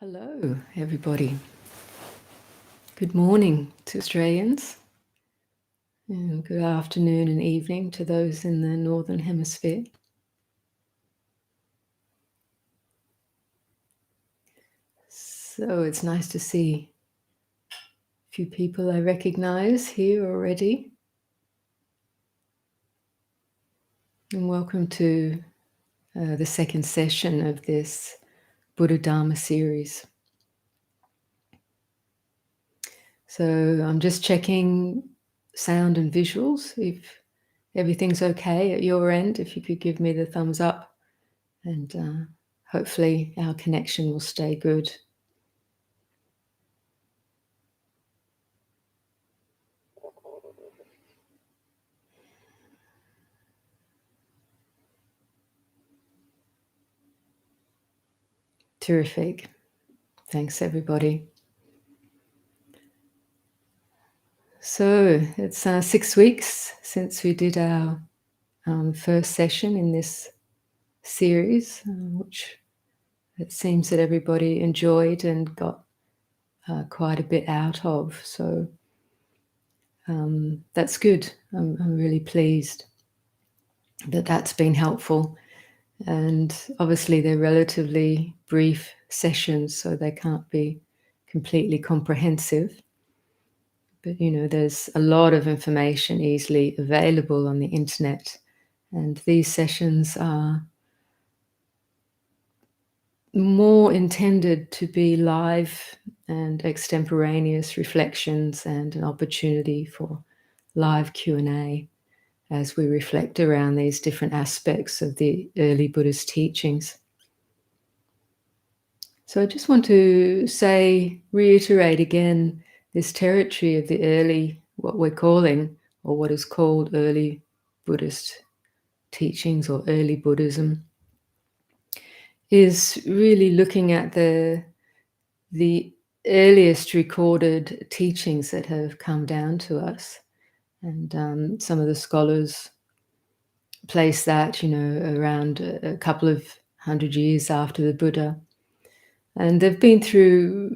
Hello, everybody. Good morning to Australians, and good afternoon and evening to those in the Northern Hemisphere. So it's nice to see a few people I recognize here already. And welcome to the second session of this Buddha Dharma series. So I'm just checking sound and visuals. If everything's okay at your end, if you could give me the thumbs up, and hopefully our connection will stay good. Terrific. Thanks, everybody. So it's 6 weeks since we did our first session in this series, which it seems that everybody enjoyed and got quite a bit out of. So that's good. I'm really pleased that that's been helpful. And obviously they're relatively brief sessions, so they can't be completely comprehensive. But, there's a lot of information easily available on the internet. And these sessions are more intended to be live and extemporaneous reflections and an opportunity for live Q&A as we reflect around these different aspects of the early Buddhist teachings. So I just want to reiterate again, this territory of the early, what we're calling, or what is called early Buddhist teachings or early Buddhism, is really looking at the earliest recorded teachings that have come down to us. And some of the scholars place that, around a couple of 100 years after the Buddha. And they've been through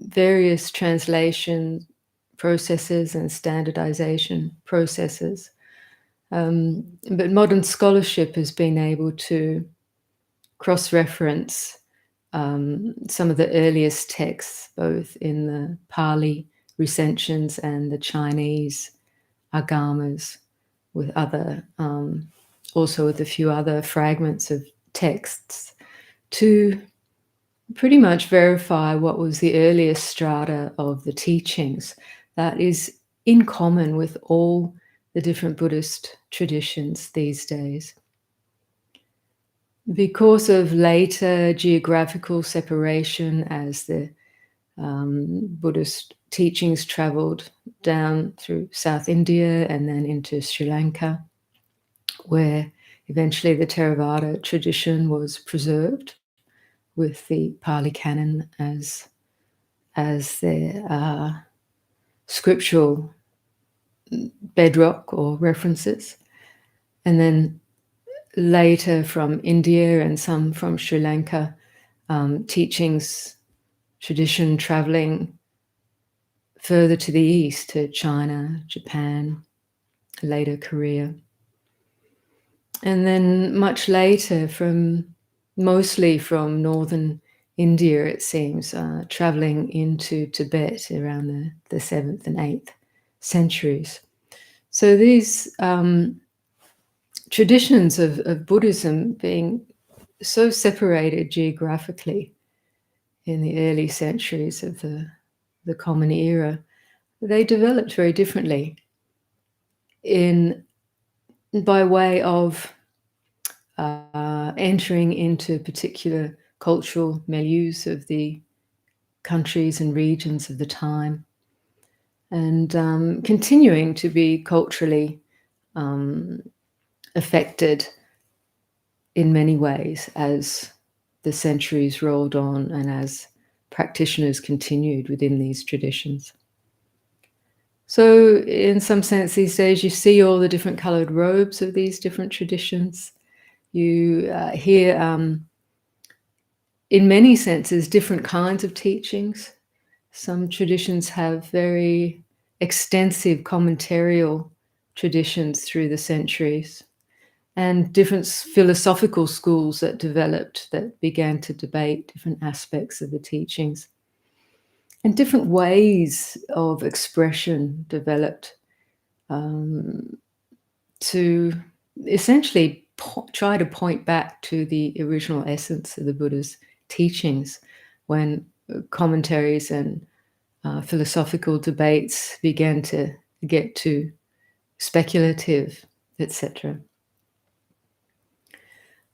various translation processes and standardization processes. But modern scholarship has been able to cross-reference some of the earliest texts, both in the Pali recensions and the Chinese agamas, with other, also with a few other fragments of texts, to pretty much verify what was the earliest strata of the teachings that is in common with all the different Buddhist traditions these days. Because of later geographical separation, as the Buddhist teachings traveled down through South India and then into Sri Lanka, where eventually the Theravada tradition was preserved with the Pali Canon as their scriptural bedrock or references. And then later from India and some from Sri Lanka, teachings, tradition traveling further to the east to China, Japan, later Korea. And then much later mostly from northern India, it seems, traveling into Tibet around the 7th and 8th centuries. So these traditions of Buddhism being so separated geographically in the early centuries of the Common Era, they developed very differently by way of entering into particular cultural milieus of the countries and regions of the time, and continuing to be culturally affected in many ways as the centuries rolled on and as practitioners continued within these traditions. So in some sense these days you see all the different colored robes of these different traditions. You hear in many senses, different kinds of teachings. Some traditions have very extensive commentarial traditions through the centuries, and different philosophical schools that developed that began to debate different aspects of the teachings. And different ways of expression developed to essentially try to point back to the original essence of the Buddha's teachings when commentaries and philosophical debates began to get too speculative, etc.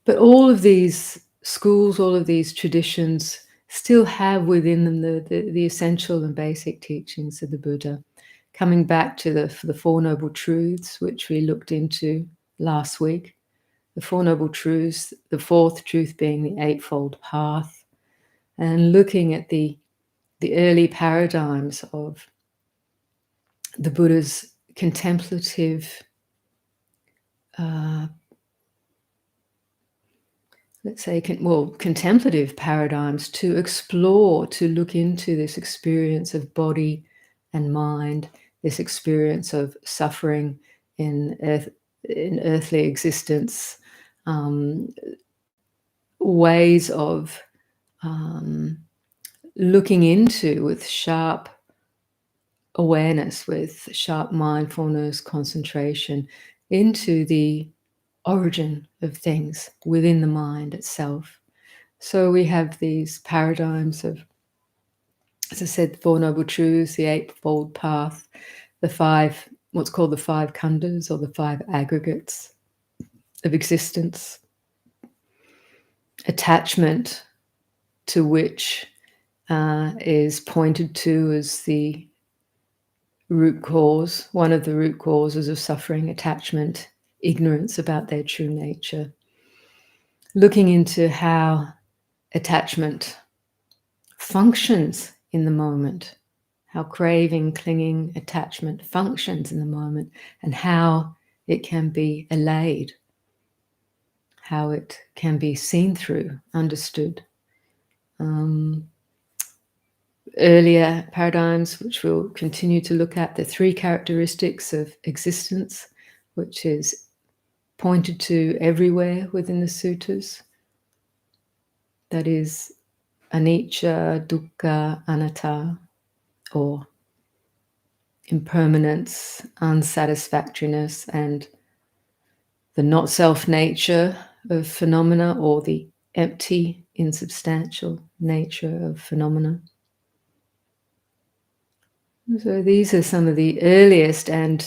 But all of these schools, all of these traditions still have within them the essential and basic teachings of the Buddha, coming back to the Four Noble Truths, which we looked into last week. The Four Noble Truths, the fourth truth being the Eightfold Path, and looking at the early paradigms of the Buddha's contemplative, contemplative paradigms to explore, to look into this experience of body and mind, this experience of suffering in earthly existence, ways of looking into with sharp awareness, with sharp mindfulness, concentration, into the origin of things within the mind itself. So we have these paradigms of, as I said, the Four Noble Truths, the Eightfold Path, the five, what's called the five khandhas, or the five aggregates of existence. Attachment, to which is pointed to as the root cause, one of the root causes of suffering, attachment, ignorance about their true nature. Looking into how attachment functions in the moment, how craving, clinging, attachment functions in the moment, and how it can be allayed, how it can be seen through, understood. Earlier paradigms, which we'll continue to look at, the three characteristics of existence, which is pointed to everywhere within the suttas. That is anicca, dukkha, anatta, or impermanence, unsatisfactoriness, and the not self nature of phenomena, or the empty, insubstantial nature of phenomena. So these are some of the earliest and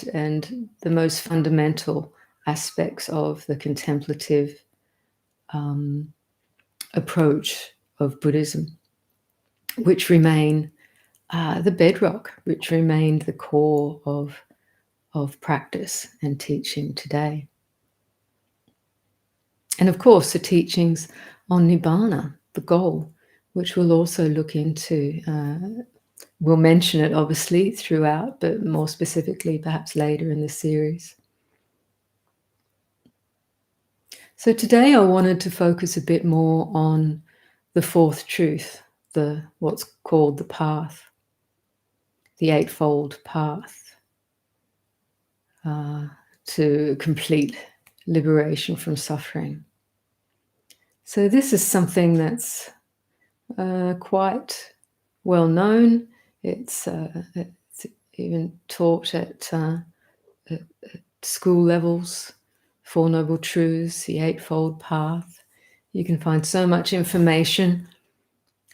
the most fundamental aspects of the contemplative approach of Buddhism, which remain the bedrock, which remained the core of practice and teaching today. And of course, the teachings on Nibbana, the goal, which we'll also look into. We'll mention it obviously throughout, but more specifically perhaps later in the series. So today I wanted to focus a bit more on the fourth truth, what's called the path, the Eightfold Path, to complete liberation from suffering. So this is something that's quite well known. It's even taught at school levels. Four Noble Truths, the Eightfold Path. You can find so much information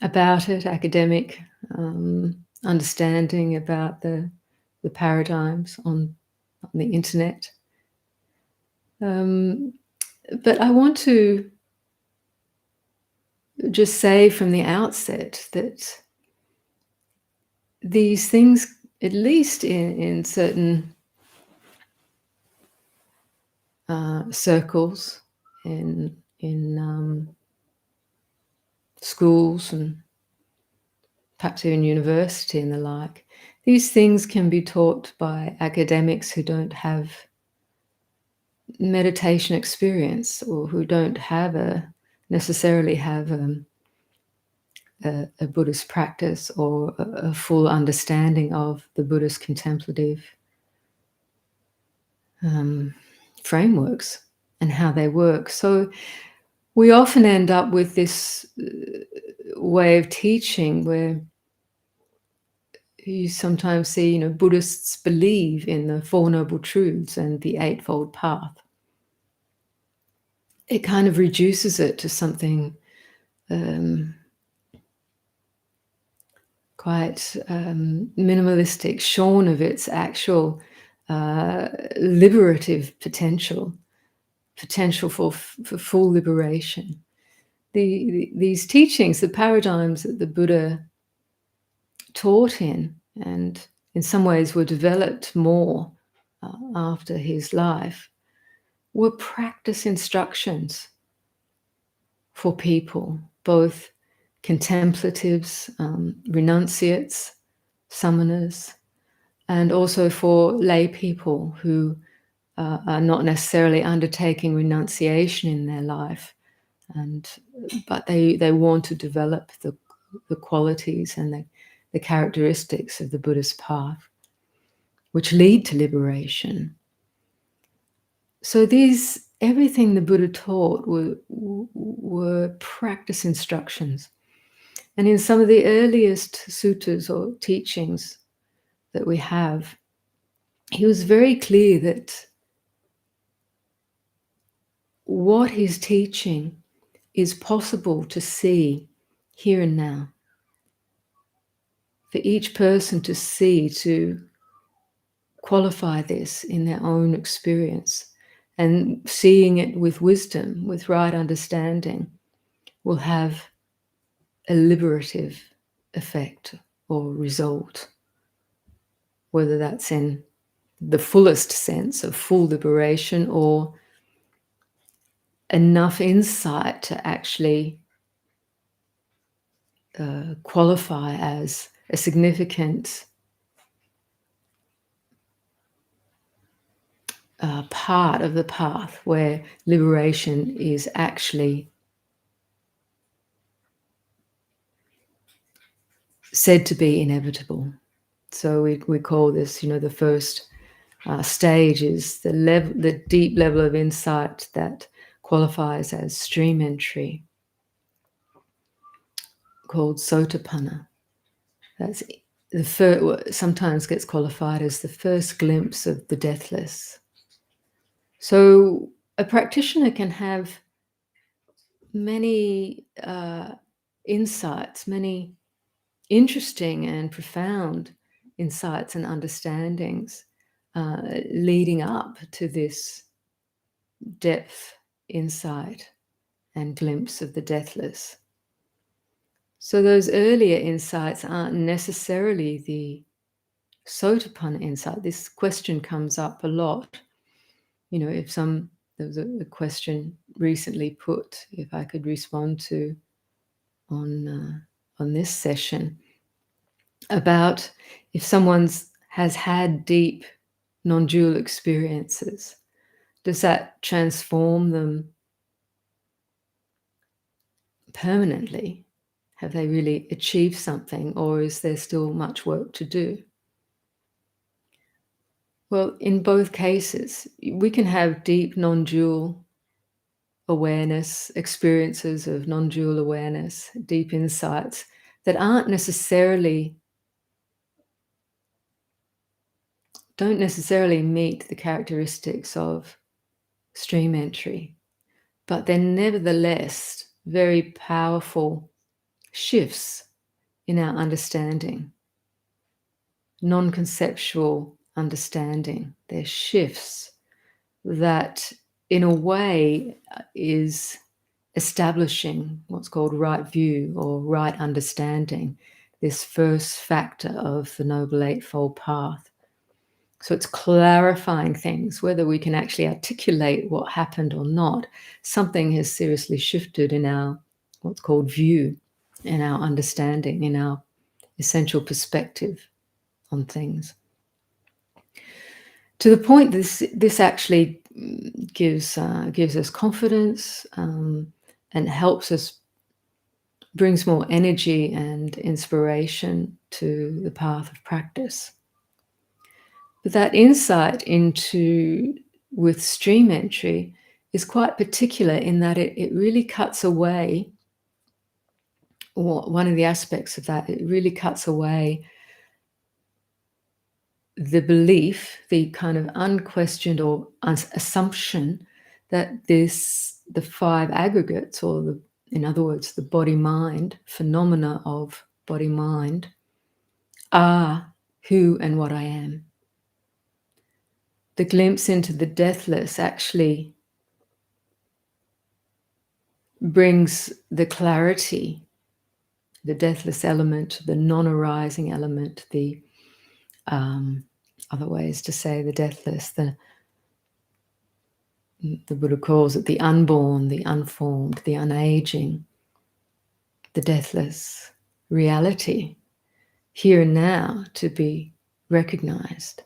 about it, academic understanding about the paradigms on the internet. But I want to just say from the outset that these things, at least in certain circles, in schools and perhaps even university and the like, these things can be taught by academics who don't have meditation experience, or who don't have necessarily have a Buddhist practice or a full understanding of the Buddhist contemplative frameworks and how they work. So we often end up with this way of teaching where you sometimes see, Buddhists believe in the Four Noble Truths and the Eightfold Path. It kind of reduces it to something quite minimalistic, shorn of its actual liberative potential for full liberation. These teachings, the paradigms that the Buddha taught in, and in some ways were developed more after his life, were practice instructions for people, both contemplatives, renunciates, summoners, and also for lay people who are not necessarily undertaking renunciation in their life, but they want to develop the qualities and the characteristics of the Buddhist path, which lead to liberation. So everything the Buddha taught were practice instructions. And in some of the earliest suttas or teachings that we have, he was very clear that what he's teaching is possible to see here and now. For each person to see, to qualify this in their own experience, and seeing it with wisdom, with right understanding, will have a liberative effect or result, whether that's in the fullest sense of full liberation or enough insight to actually qualify as a significant part of the path where liberation is actually said to be inevitable. So we call this, the first stage is the deep level of insight that qualifies as stream entry, called Sotapanna. That's sometimes gets qualified as the first glimpse of the deathless. So a practitioner can have many insights, many interesting and profound insights and understandings leading up to this depth, insight, and glimpse of the deathless. So those earlier insights aren't necessarily the Sotapanna insight. This question comes up a lot. There was a question recently put, if I could respond to on this session, about if someone has had deep non-dual experiences, does that transform them permanently? Have they really achieved something, or is there still much work to do? Well, in both cases, we can have deep non-dual awareness, experiences of non-dual awareness, deep insights that don't necessarily meet the characteristics of stream entry, but they're nevertheless very powerful shifts in our understanding, non-conceptual understanding. They're shifts that, in a way, is establishing what's called right view or right understanding, this first factor of the Noble Eightfold Path. So it's clarifying things, whether we can actually articulate what happened or not. Something has seriously shifted in our what's called view, in our understanding, in our essential perspective on things. To the point this actually gives us confidence and helps us brings more energy and inspiration to the path of practice. But that insight into with stream entry is quite particular in that it really cuts away, or one of the aspects of that, it really cuts away the belief, the kind of unquestioned or assumption that the five aggregates, or in other words, the body-mind, phenomena of body-mind, are who and what I am. The glimpse into the deathless actually brings the clarity, the deathless element, the non-arising element, the other ways to say the deathless, the Buddha calls it the unborn, the unformed, the unaging, the deathless reality, here and now, to be recognized.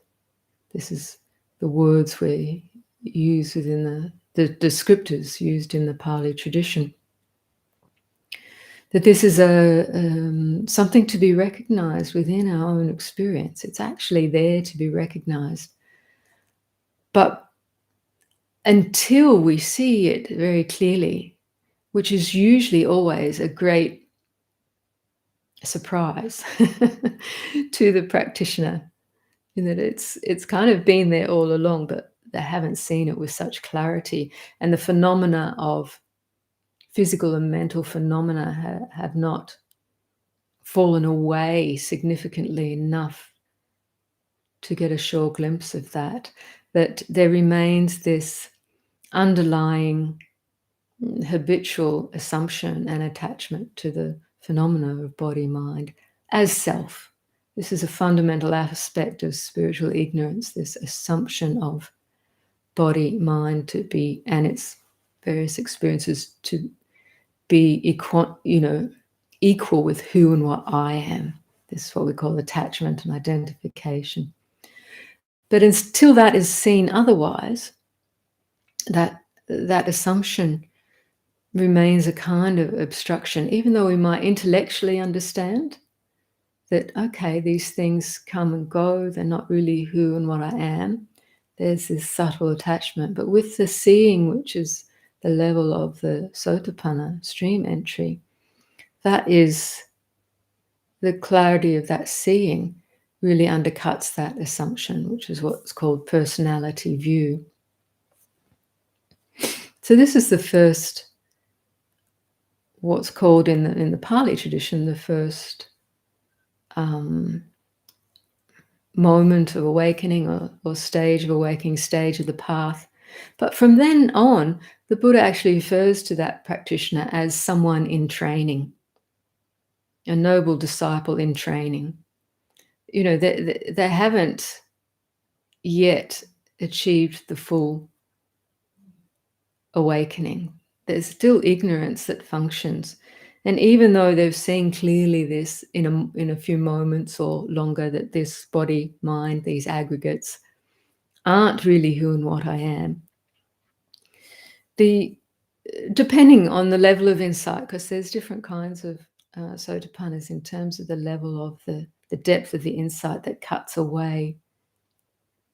This is the words we use within the descriptors used in the Pali tradition. That this is something to be recognized within our own experience. It's actually there to be recognized. But until we see it very clearly, which is usually always a great surprise to the practitioner, in that it's kind of been there all along, but they haven't seen it with such clarity. And the phenomena of physical and mental phenomena have not fallen away significantly enough to get a sure glimpse of that, that there remains this underlying habitual assumption and attachment to the phenomena of body-mind as self. This is a fundamental aspect of spiritual ignorance, this assumption of body-mind to be, and its various experiences to be equal with who and what I am. This is what we call attachment and identification. But until that is seen otherwise, that assumption remains a kind of obstruction, even though we might intellectually understand that, okay, these things come and go, they're not really who and what I am. There's this subtle attachment. But with the seeing, which is the level of the Sotapanna stream entry, that is the clarity of that seeing really undercuts that assumption, which is what's called personality view. So this is the first, what's called in the Pali tradition, the first moment of awakening or stage of awakening, stage of the path. But from then on, the Buddha actually refers to that practitioner as someone in training, a noble disciple in training. You know, they haven't yet achieved the full awakening. There's still ignorance that functions. And even though they've seen clearly this in a few moments or longer, that this body, mind, these aggregates aren't really who and what I am, depending on the level of insight, because there's different kinds of sotapannas in terms of the level of the depth of the insight that cuts away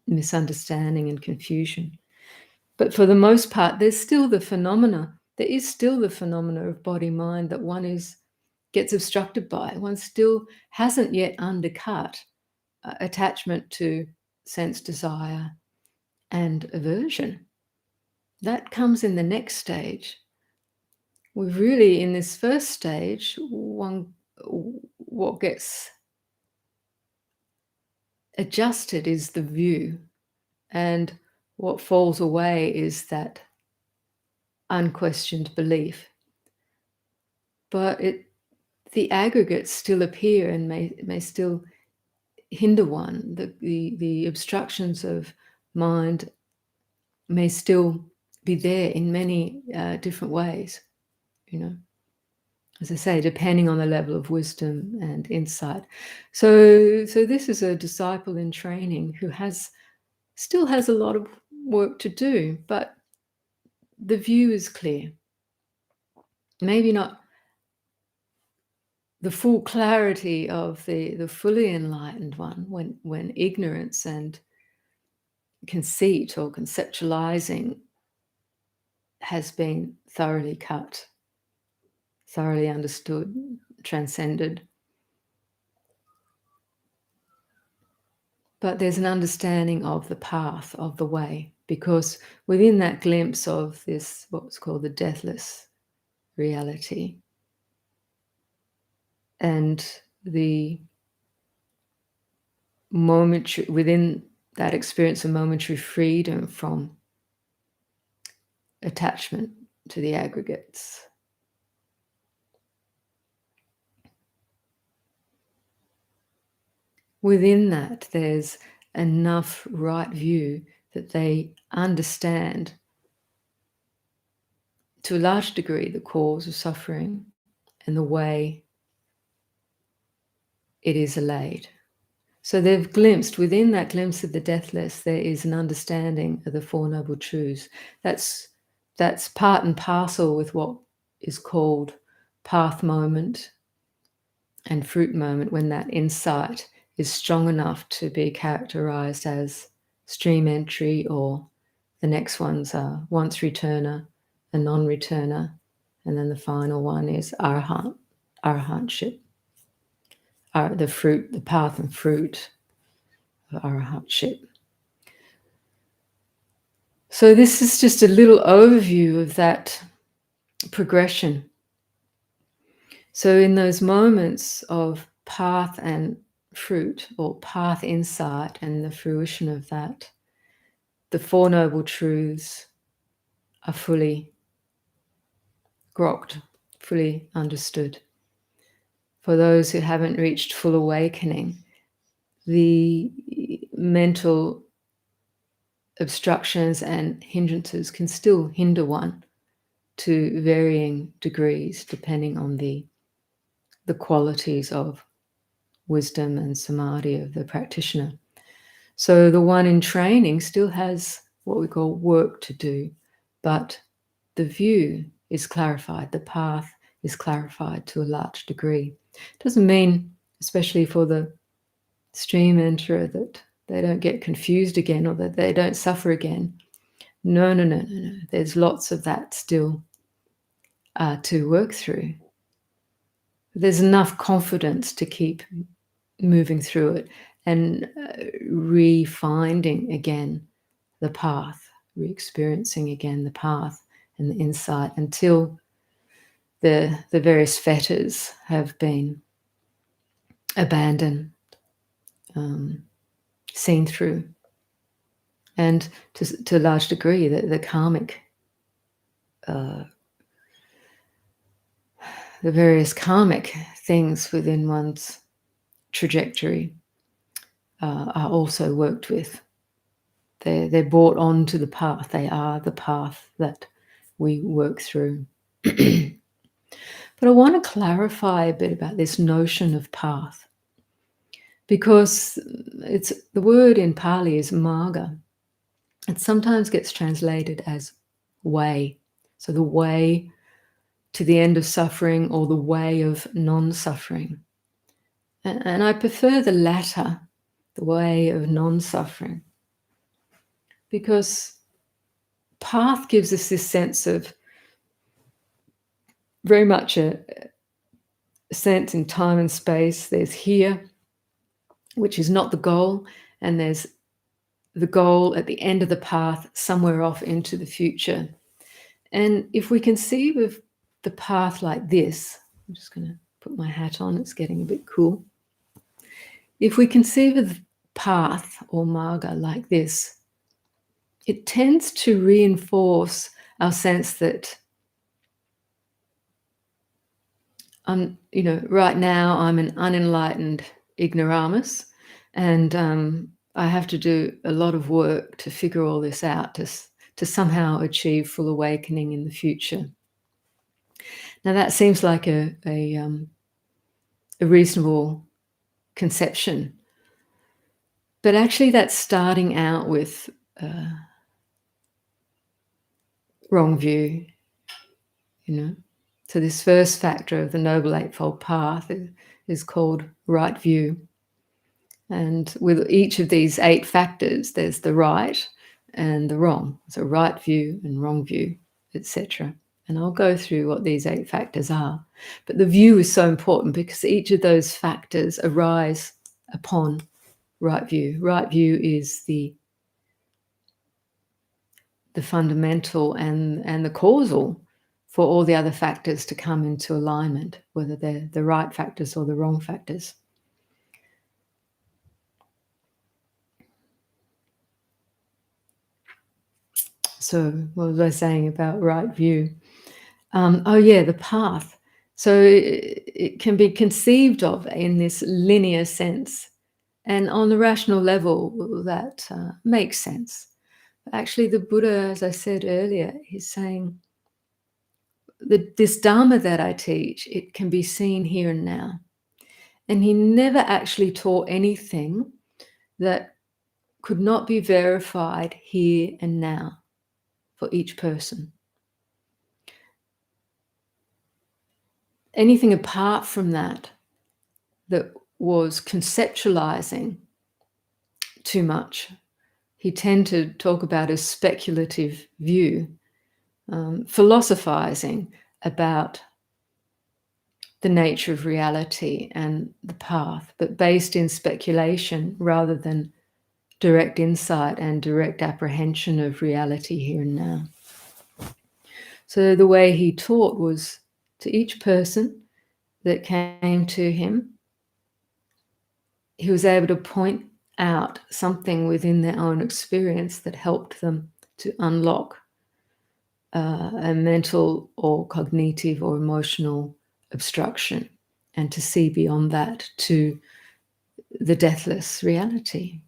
misunderstanding and confusion. But for the most part, there's still the phenomena. There is still the phenomena of body-mind that one gets obstructed by. One still hasn't yet undercut attachment to sense desire and aversion. That comes in the next stage. We've really, in this first stage, what gets adjusted is the view, and what falls away is that unquestioned belief. But the aggregates still appear and may still hinder one. The obstructions of mind may still be there in many different ways, you know, as I say, depending on the level of wisdom and insight. So this is a disciple in training who still has a lot of work to do, but the view is clear. Maybe not the full clarity of the fully enlightened one, when ignorance and conceit or conceptualizing has been thoroughly cut, thoroughly understood, transcended. But there's an understanding of the path, of the way, because within that glimpse of this, what's called the deathless reality, and the momentary, within that experience of momentary freedom from attachment to the aggregates, within that there's enough right view that they understand to a large degree the cause of suffering and the way it is allayed. So they've glimpsed, within that glimpse of the deathless, there is an understanding of the Four Noble Truths. That's part and parcel with what is called path moment and fruit moment, when that insight is strong enough to be characterized as stream entry, or the next ones are once returner, a non-returner, and then the final one is arahantship. The fruit, the path and fruit of arahantship. So this is just a little overview of that progression. So in those moments of path and fruit, or path insight and the fruition of that, the Four Noble Truths are fully grokked, fully understood. For those who haven't reached full awakening, the mental obstructions and hindrances can still hinder one to varying degrees, depending on the qualities of wisdom and samadhi of the practitioner. So the one in training still has what we call work to do, but the view is clarified, the path is clarified to a large degree. Doesn't mean, especially for the stream enterer, that they don't get confused again or that they don't suffer again. No. There's lots of that still to work through. There's enough confidence to keep moving through it and re-finding again the path, re-experiencing again the path and the insight, until the various fetters have been abandoned, seen through. And to a large degree, the karmic, the various karmic things within one's trajectory are also worked with. They're brought onto the path. They are the path that we work through. But I want to clarify a bit about this notion of path, because it's the word in Pali is marga. It sometimes gets translated as way. So the way to the end of suffering, or the way of non-suffering. And I prefer the latter, the way of non-suffering, because path gives us this sense of very much a sense in time and space. There's here, which is not the goal, and there's the goal at the end of the path, somewhere off into the future. And if we conceive of the path like this, I'm just going to put my hat on, it's getting a bit cool. If we conceive of the path or marga like this, it tends to reinforce our sense that right now I'm an unenlightened ignoramus, and I have to do a lot of work to figure all this out, to somehow achieve full awakening in the future. Now that seems like a reasonable conception, but actually that's starting out with wrong view, So this first factor of the Noble Eightfold Path is called right view. And with each of these 8 factors, there's the right and the wrong. So right view and wrong view, etc. And I'll go through what these 8 factors are. But the view is so important because each of those factors arise upon right view. Right view is the fundamental and the causal for all the other factors to come into alignment, whether they're the right factors or the wrong factors. So what was I saying about right view? The path. So it can be conceived of in this linear sense. And on the rational level, that makes sense. Actually, the Buddha, as I said earlier, is saying that this Dharma that I teach, it can be seen here and now. And he never actually taught anything that could not be verified here and now for each person. Anything apart from that was conceptualizing too much, he tended to talk about a speculative view, philosophizing about the nature of reality and the path, but based in speculation rather than direct insight and direct apprehension of reality here and now. So the way he taught was to each person that came to him, he was able to point out something within their own experience that helped them to unlock a mental or cognitive or emotional obstruction, and to see beyond that to the deathless reality,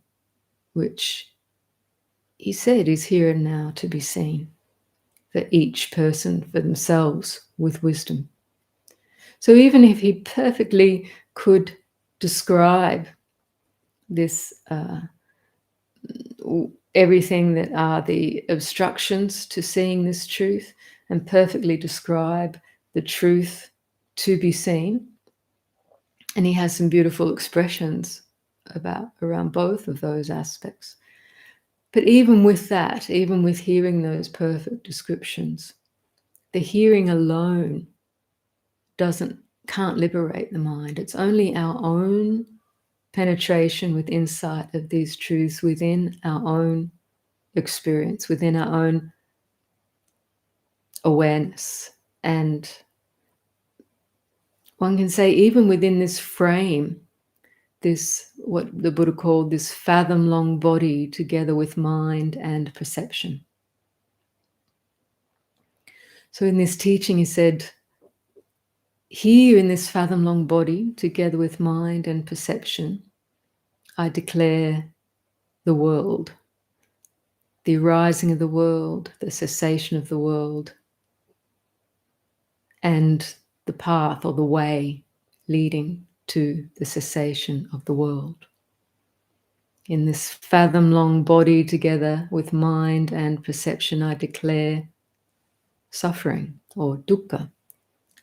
which he said is here and now to be seen for each person for themselves with wisdom. So even if he perfectly could describe this everything that are the obstructions to seeing this truth, and perfectly describe the truth to be seen, and he has some beautiful expressions around both of those aspects. But even with that, even with hearing those perfect descriptions, the hearing alone can't liberate the mind. It's only our own penetration with insight of these truths within our own experience, within our own awareness. And one can say, even within this frame, this, what the Buddha called this fathom-long body together with mind and perception. So in this teaching, he said, here in this fathom-long body together with mind and perception, I declare the world, the arising of the world, the cessation of the world, and the path or the way leading to the cessation of the world. In this fathom-long body together with mind and perception, I declare suffering or dukkha,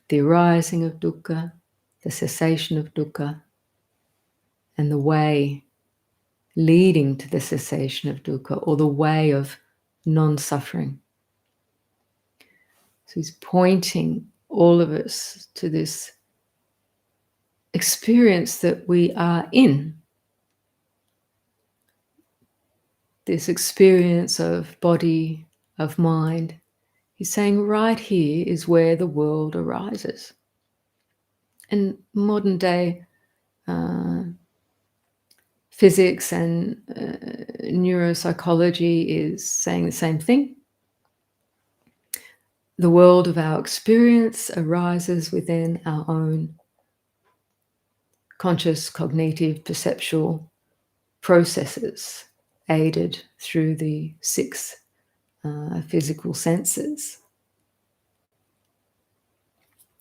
the arising of dukkha, the cessation of dukkha, and the way leading to the cessation of dukkha, or the way of non-suffering. So he's pointing all of us to this experience that we are in, this experience of body, of mind. He's saying right here is where the world arises. And modern day physics and neuropsychology is saying the same thing. The world of our experience arises within our own conscious, cognitive, perceptual processes, aided through the 6 physical senses.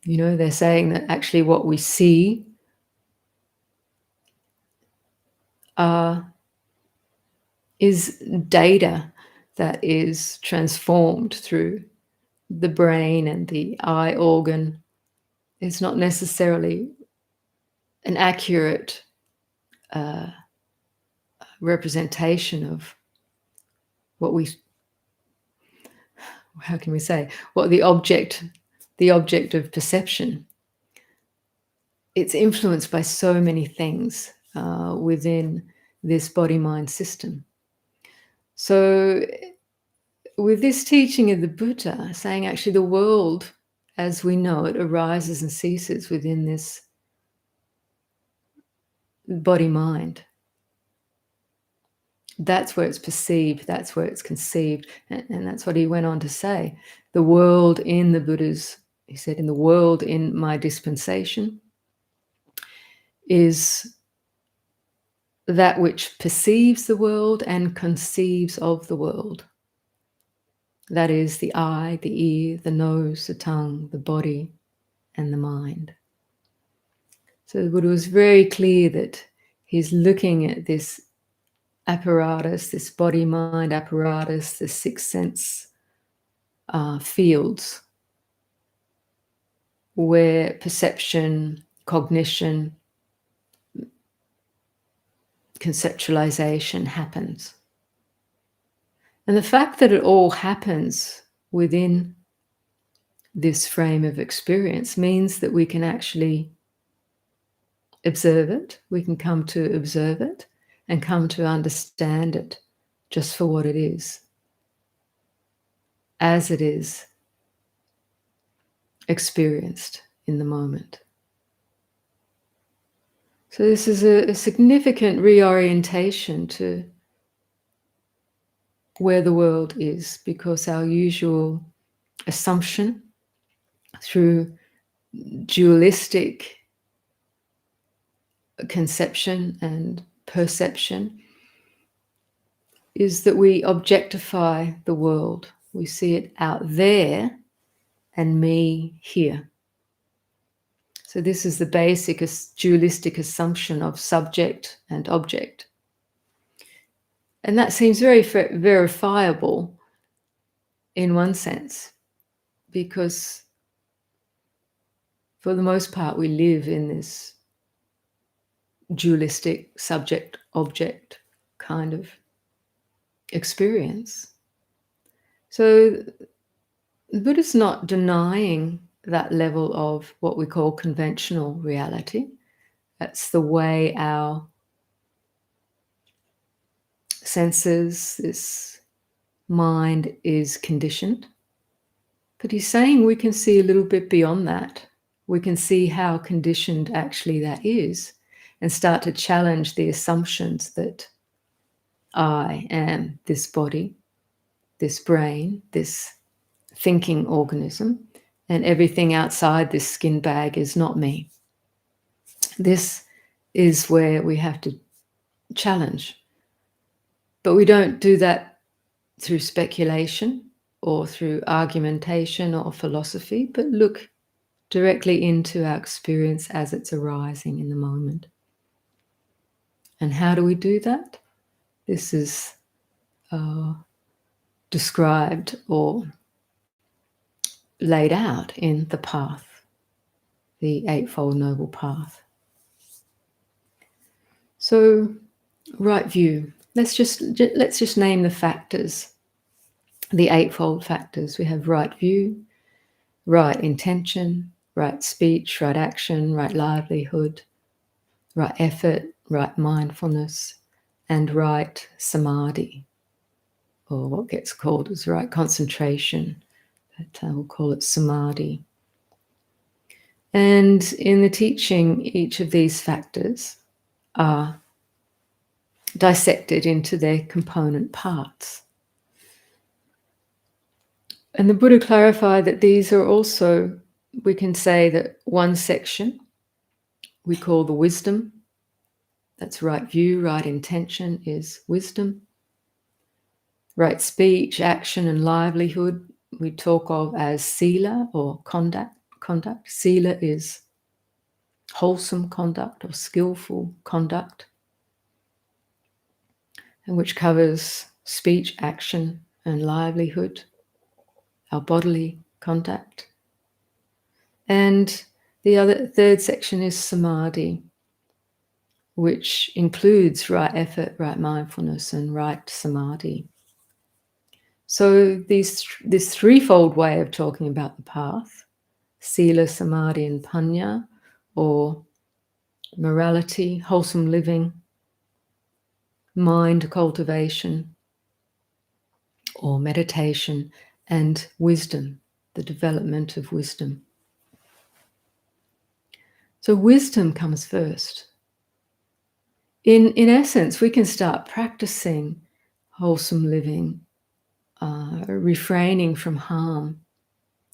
You know, they're saying that actually what we see is data that is transformed through the brain and the eye organ is not necessarily an accurate representation of what we, how can we say, what the object of perception. It's influenced by so many things within this body-mind system. So with this teaching of the Buddha, saying actually the world as we know it arises and ceases within this body-mind. That's where it's perceived, that's where it's conceived. And that's what he went on to say. The world in the Buddha's, he said, in the world in my dispensation is that which perceives the world and conceives of the world. That is the eye, the ear, the nose, the tongue, the body, and the mind. So the Buddha was very clear that he's looking at this apparatus, this body-mind apparatus, the sixth sense fields where perception, cognition, conceptualization happens. And the fact that it all happens within this frame of experience means that we can actually observe it, we can come to observe it and come to understand it just for what it is, as it is experienced in the moment. So this is a significant reorientation to where the world is, because our usual assumption through dualistic conception and perception is that we objectify the world. We see it out there and me here. So this is the basic dualistic assumption of subject and object. And that seems very verifiable in one sense, because for the most part we live in this dualistic subject-object kind of experience. So the Buddha's not denying that level of what we call conventional reality. That's the way our senses, this mind is conditioned. But he's saying we can see a little bit beyond that. We can see how conditioned actually that is and start to challenge the assumptions that I am this body, this brain, this thinking organism, and everything outside this skin bag is not me. This is where we have to challenge. But we don't do that through speculation or through argumentation or philosophy, but look directly into our experience as it's arising in the moment. And how do we do that? This is described or laid out in the path, the Eightfold Noble Path. So, right view. Let's just name the factors, the eightfold factors. We have right view, right intention, right speech, right action, right livelihood, right effort, right mindfulness, and right samadhi, or what gets called as right concentration, but we'll call it samadhi. And in the teaching, each of these factors are dissected into their component parts. And the Buddha clarified that these are also, we can say that one section we call the wisdom. That's right view, right intention is wisdom. Right speech, action, and livelihood we talk of as sila or conduct. Sila is wholesome conduct or skillful conduct, and which covers speech, action, and livelihood, our bodily conduct. And The third section is samadhi, which includes right effort, right mindfulness, and right samadhi. So this threefold way of talking about the path, sila, samadhi, and panya, or morality, wholesome living, mind cultivation, or meditation, and wisdom, the development of wisdom. So wisdom comes first. In essence, we can start practicing wholesome living, refraining from harm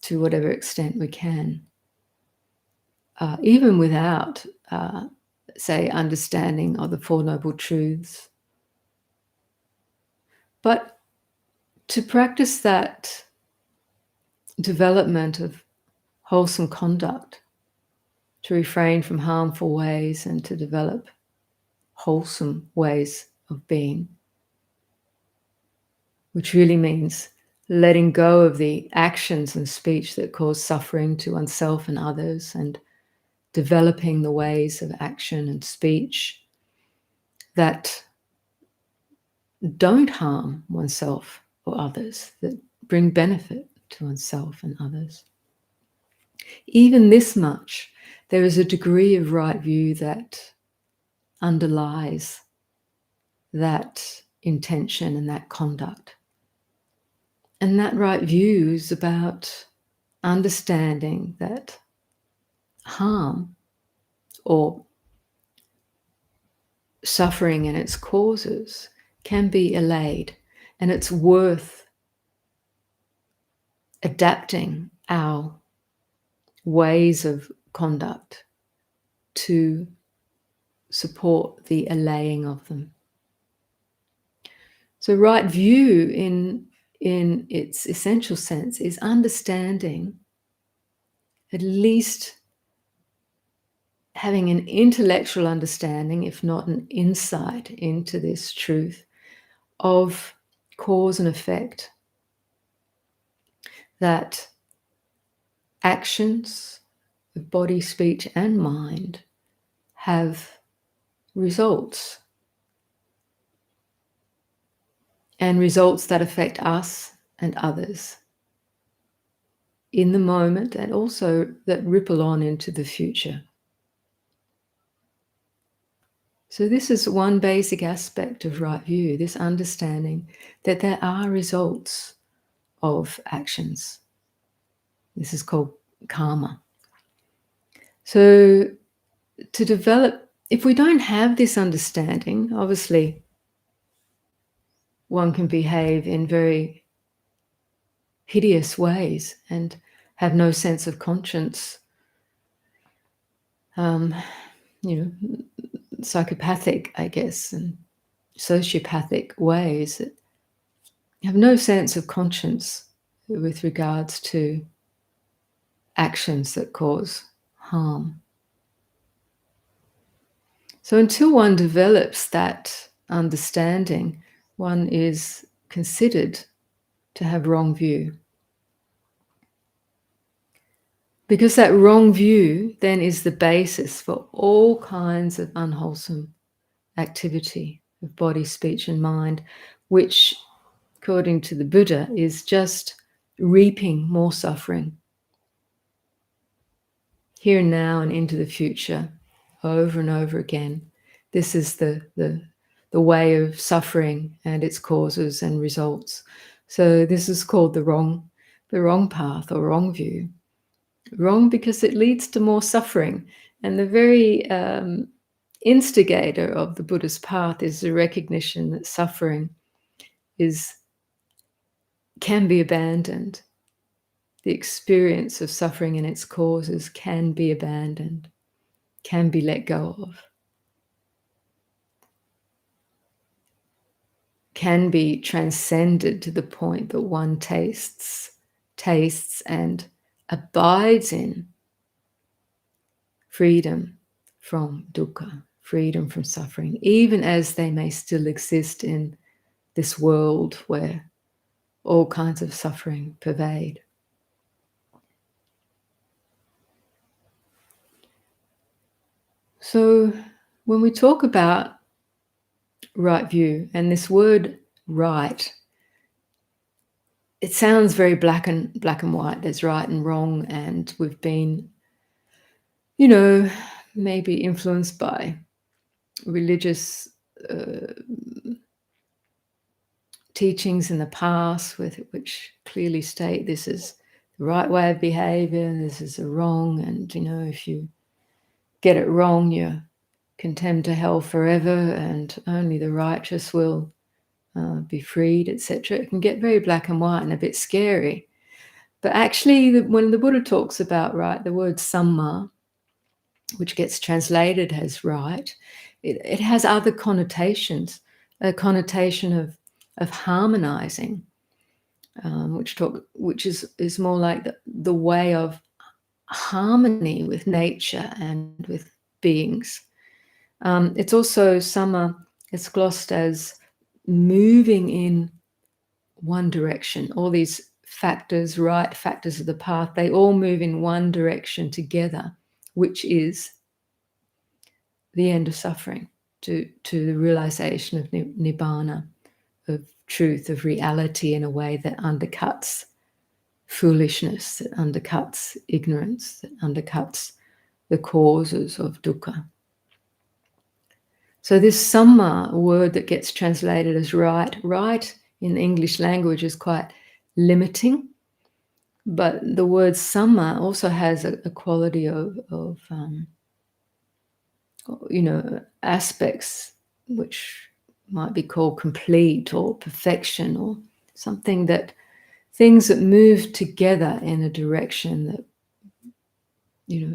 to whatever extent we can, even without, say, understanding of the Four Noble Truths. But to practice that development of wholesome conduct, to refrain from harmful ways and to develop wholesome ways of being, which really means letting go of the actions and speech that cause suffering to oneself and others, and developing the ways of action and speech that don't harm oneself or others, that bring benefit to oneself and others. Even this much, there is a degree of right view that underlies that intention and that conduct. And that right view is about understanding that harm or suffering and its causes can be allayed, and it's worth adapting our ways of conduct to support the allaying of them. So right view in its essential sense is understanding, at least having an intellectual understanding, if not an insight into this truth of cause and effect, that actions of body, speech, and mind have results, and results that affect us and others in the moment, and also that ripple on into the future. So this is one basic aspect of right view, this understanding that there are results of actions. This is called karma. So to develop, if we don't have this understanding, obviously one can behave in very hideous ways and have no sense of conscience, psychopathic, I guess, and sociopathic ways that have no sense of conscience with regards to actions that cause harm. So until one develops that understanding, one is considered to have wrong view. Because that wrong view then is the basis for all kinds of unwholesome activity of body, speech, and mind, which, according to the Buddha, is just reaping more suffering here and now and into the future, over and over again. This is the way of suffering and its causes and results. So this is called the wrong path or wrong view. Wrong because it leads to more suffering. And the very instigator of the Buddha's path is the recognition that suffering can be abandoned. The experience of suffering and its causes can be abandoned, can be let go of, can be transcended to the point that one tastes and abides in freedom from dukkha, freedom from suffering, even as they may still exist in this world where all kinds of suffering pervade. So when we talk about right view, and this word right, it sounds very black and white. There's right and wrong, and we've been, maybe influenced by religious teachings in the past, which clearly state this is the right way of behavior, this is the wrong, and if you get it wrong, you're condemned to hell forever, and only the righteous will be freed, etc. It can get very black and white and a bit scary. But actually, when the Buddha talks about right, the word samma, which gets translated as right, it has other connotations, a connotation of harmonizing, which is more like the way of harmony with nature and with beings. It's also samma, it's glossed as moving in one direction. All these factors, right factors of the path, they all move in one direction together, which is the end of suffering, to the realization of nibbana, of truth, of reality in a way that undercuts foolishness, that undercuts ignorance, that undercuts the causes of dukkha. So this samma word that gets translated as right in the English language is quite limiting, but the word samma also has a quality of aspects which might be called complete or perfection, or something that things that move together in a direction that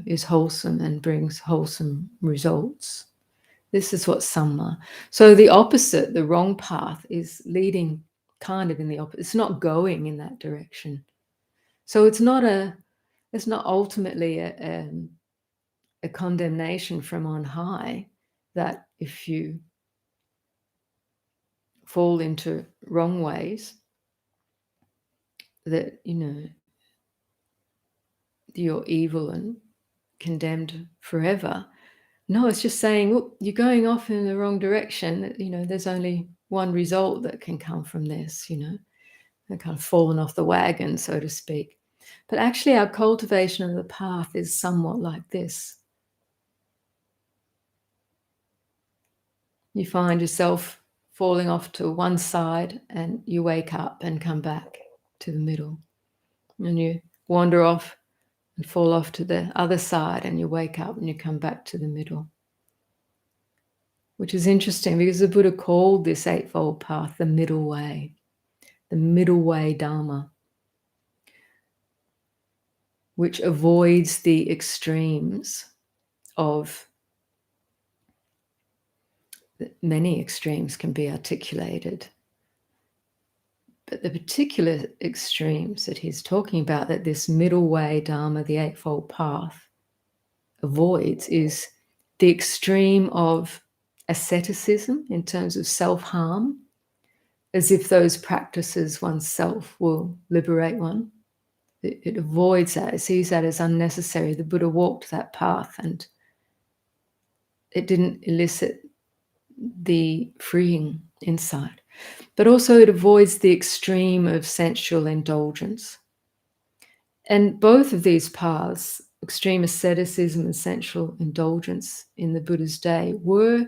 is wholesome and brings wholesome results. This is what samma. So the opposite, the wrong path, is leading kind of in the opposite. It's not going in that direction. So it's not ultimately a condemnation from on high, that if you fall into wrong ways, that you're evil and condemned forever. No, it's just saying, oh, you're going off in the wrong direction. There's only one result that can come from this. They're kind of fallen off the wagon, so to speak. But actually, our cultivation of the path is somewhat like this. You find yourself falling off to one side, and you wake up and come back to the middle. And you wander off and fall off to the other side, and you wake up and you come back to the middle. Which is interesting, because the Buddha called this Eightfold Path the middle way Dharma, which avoids the extremes of, many extremes can be articulated. But the particular extremes that he's talking about, that this middle way Dharma, the Eightfold Path, avoids, is the extreme of asceticism in terms of self-harm, as if those practices oneself will liberate one. It avoids that. It sees that as unnecessary. The Buddha walked that path and it didn't elicit the freeing insight. But also it avoids the extreme of sensual indulgence. And both of these paths, extreme asceticism and sensual indulgence in the Buddha's day, were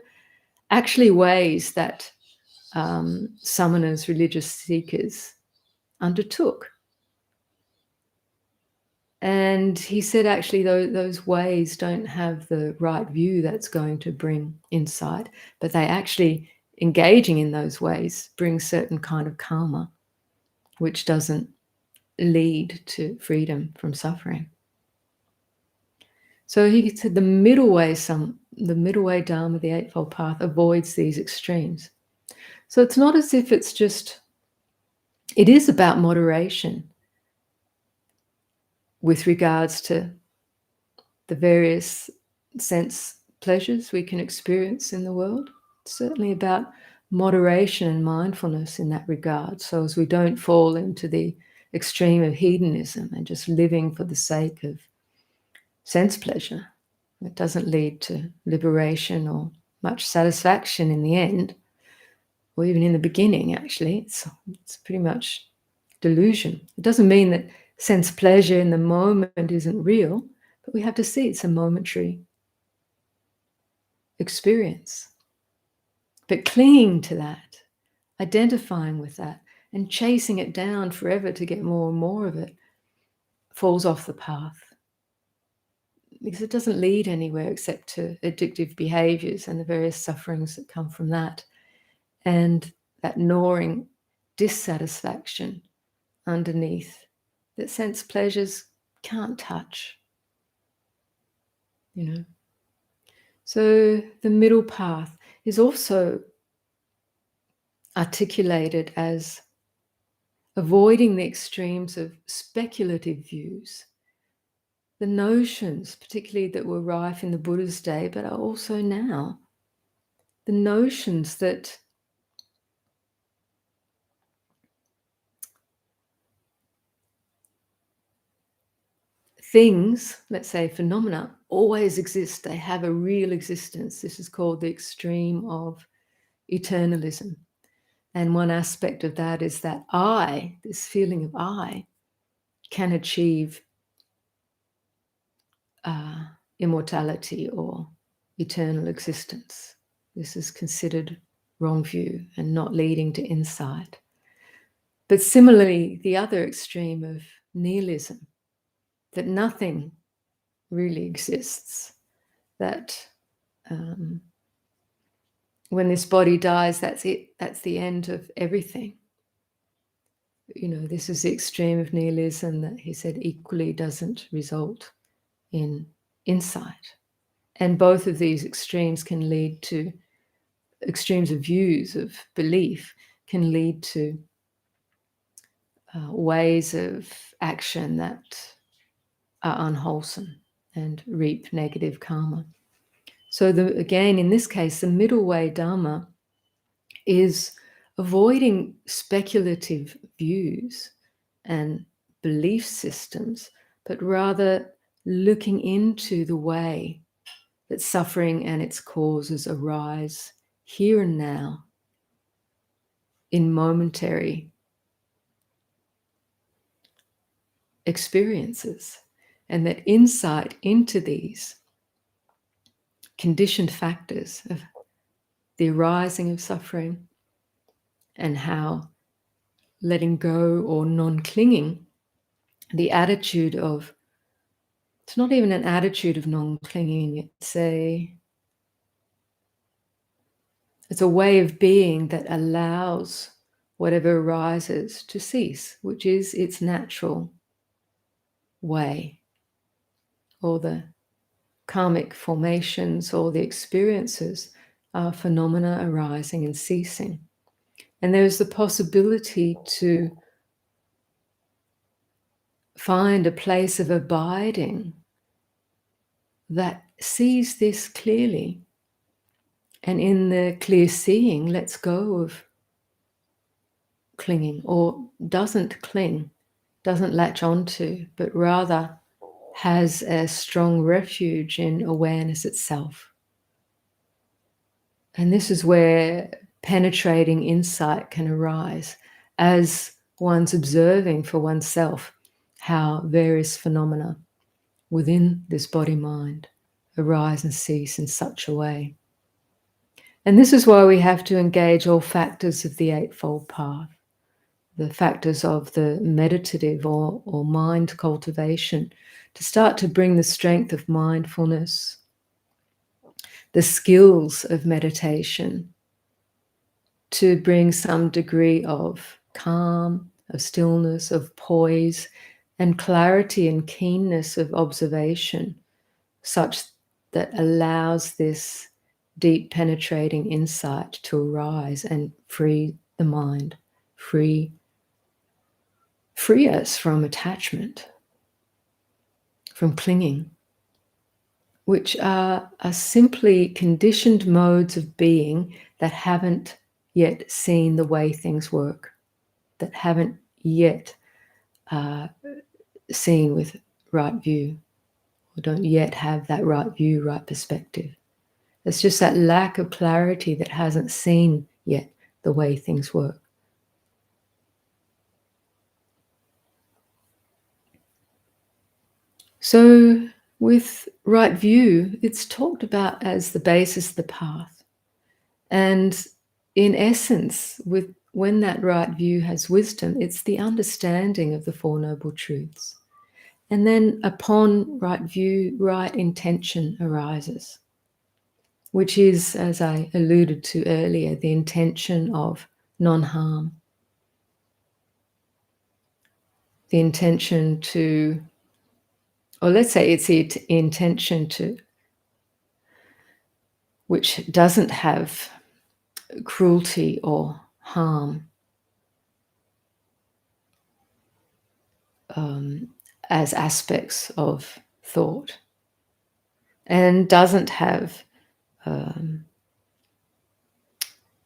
actually ways that samanas, religious seekers, undertook. And he said, actually, those ways don't have the right view that's going to bring insight, but they actually, engaging in those ways, bring certain kind of karma, which doesn't lead to freedom from suffering. So he said the middle way Dharma, the Eightfold Path, avoids these extremes. So it's not as if it is about moderation with regards to the various sense pleasures we can experience in the world. It's certainly about moderation and mindfulness in that regard, so as we don't fall into the extreme of hedonism and just living for the sake of sense pleasure, It doesn't lead to liberation or much satisfaction in the end, or even in the beginning, actually. It's pretty much delusion. It doesn't mean that sense pleasure in the moment isn't real, but we have to see it's a momentary experience. But clinging to that, identifying with that, and chasing it down forever to get more and more of it falls off the path. Because it doesn't lead anywhere except to addictive behaviors and the various sufferings that come from that. And that gnawing dissatisfaction underneath that sense pleasures can't touch. So the middle path is also articulated as avoiding the extremes of speculative views, the notions, particularly that were rife in the Buddha's day, but are also now, the notions that things, let's say phenomena, always exist. They have a real existence. This is called the extreme of eternalism. And one aspect of that is that I, this feeling of I, can achieve immortality or eternal existence. This is considered wrong view and not leading to insight. But similarly, the other extreme of nihilism, that nothing really exists, that when this body dies, that's it, that's the end of everything. This is the extreme of nihilism that he said equally doesn't result in insight. And both of these extremes can lead to, extremes of views, of belief, can lead to ways of action that are unwholesome and reap negative karma. So again, in this case, the middle way Dharma is avoiding speculative views and belief systems, but rather looking into the way that suffering and its causes arise here and now in momentary experiences, and that insight into these conditioned factors of the arising of suffering and how letting go or non-clinging, the attitude of, it's not even an attitude of non-clinging, it's a way of being that allows whatever arises to cease, which is its natural way, or the karmic formations or the experiences are phenomena arising and ceasing. And there's the possibility to find a place of abiding that sees this clearly, and in the clear seeing lets go of clinging, or doesn't cling, doesn't latch onto, but rather has a strong refuge in awareness itself. And this is where penetrating insight can arise as one's observing for oneself how various phenomena within this body-mind arise and cease in such a way. And this is why we have to engage all factors of the Eightfold Path, the factors of the meditative or mind cultivation, to start to bring the strength of mindfulness, the skills of meditation, to bring some degree of calm, of stillness, of poise, and clarity and keenness of observation, such that allows this deep penetrating insight to arise and free the mind, free us from attachment, from clinging, which are simply conditioned modes of being that haven't yet seen the way things work, that haven't yet seen with right view or don't yet have that right view, right perspective. It's just that lack of clarity that hasn't seen yet the way things work. So, with right view, it's talked about as the basis of the path. And in essence, when that right view has wisdom, it's the understanding of the Four Noble Truths. And then upon right view, right intention arises, which is, as I alluded to earlier, the intention of non-harm, the intention to, or let's say it's the intention to, which doesn't have cruelty or harm as aspects of thought, and doesn't have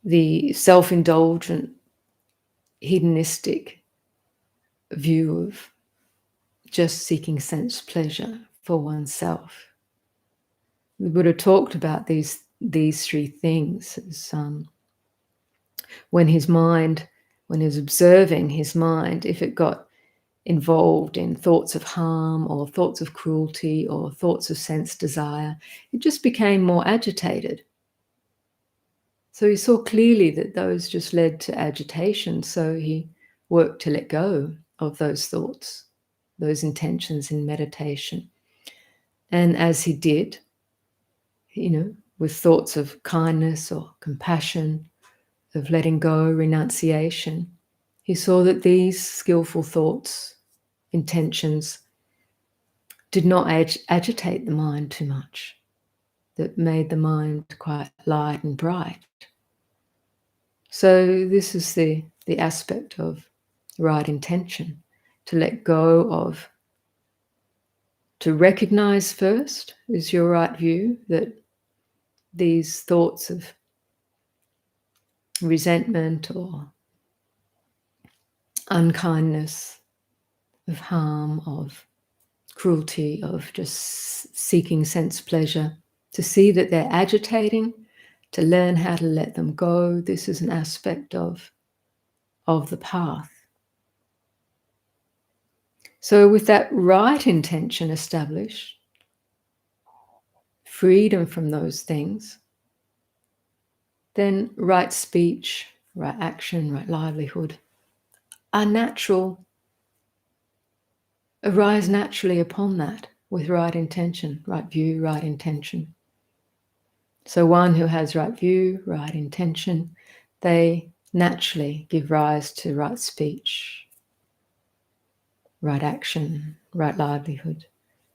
the self-indulgent, hedonistic view of just seeking sense pleasure for oneself. The Buddha talked about these three things as, when his mind, when he was observing his mind, if it got involved in thoughts of harm or thoughts of cruelty or thoughts of sense desire, it just became more agitated. So he saw clearly that those just led to agitation. So he worked to let go of those thoughts, those intentions in meditation. And as he did, with thoughts of kindness or compassion, of letting go, renunciation, he saw that these skillful thoughts, intentions, did not agitate the mind too much, that made the mind quite light and bright. So this is the aspect of right intention, to let go of, to recognize first is your right view, that these thoughts of resentment or unkindness, of harm, of cruelty, of just seeking sense pleasure, to see that they're agitating, to learn how to let them go. This is an aspect of the path. So with that right intention established, freedom from those things, then right speech, right action, right livelihood are natural, arise naturally upon that with right intention, right view, right intention. So one who has right view, right intention, they naturally give rise to right speech, right action, right livelihood.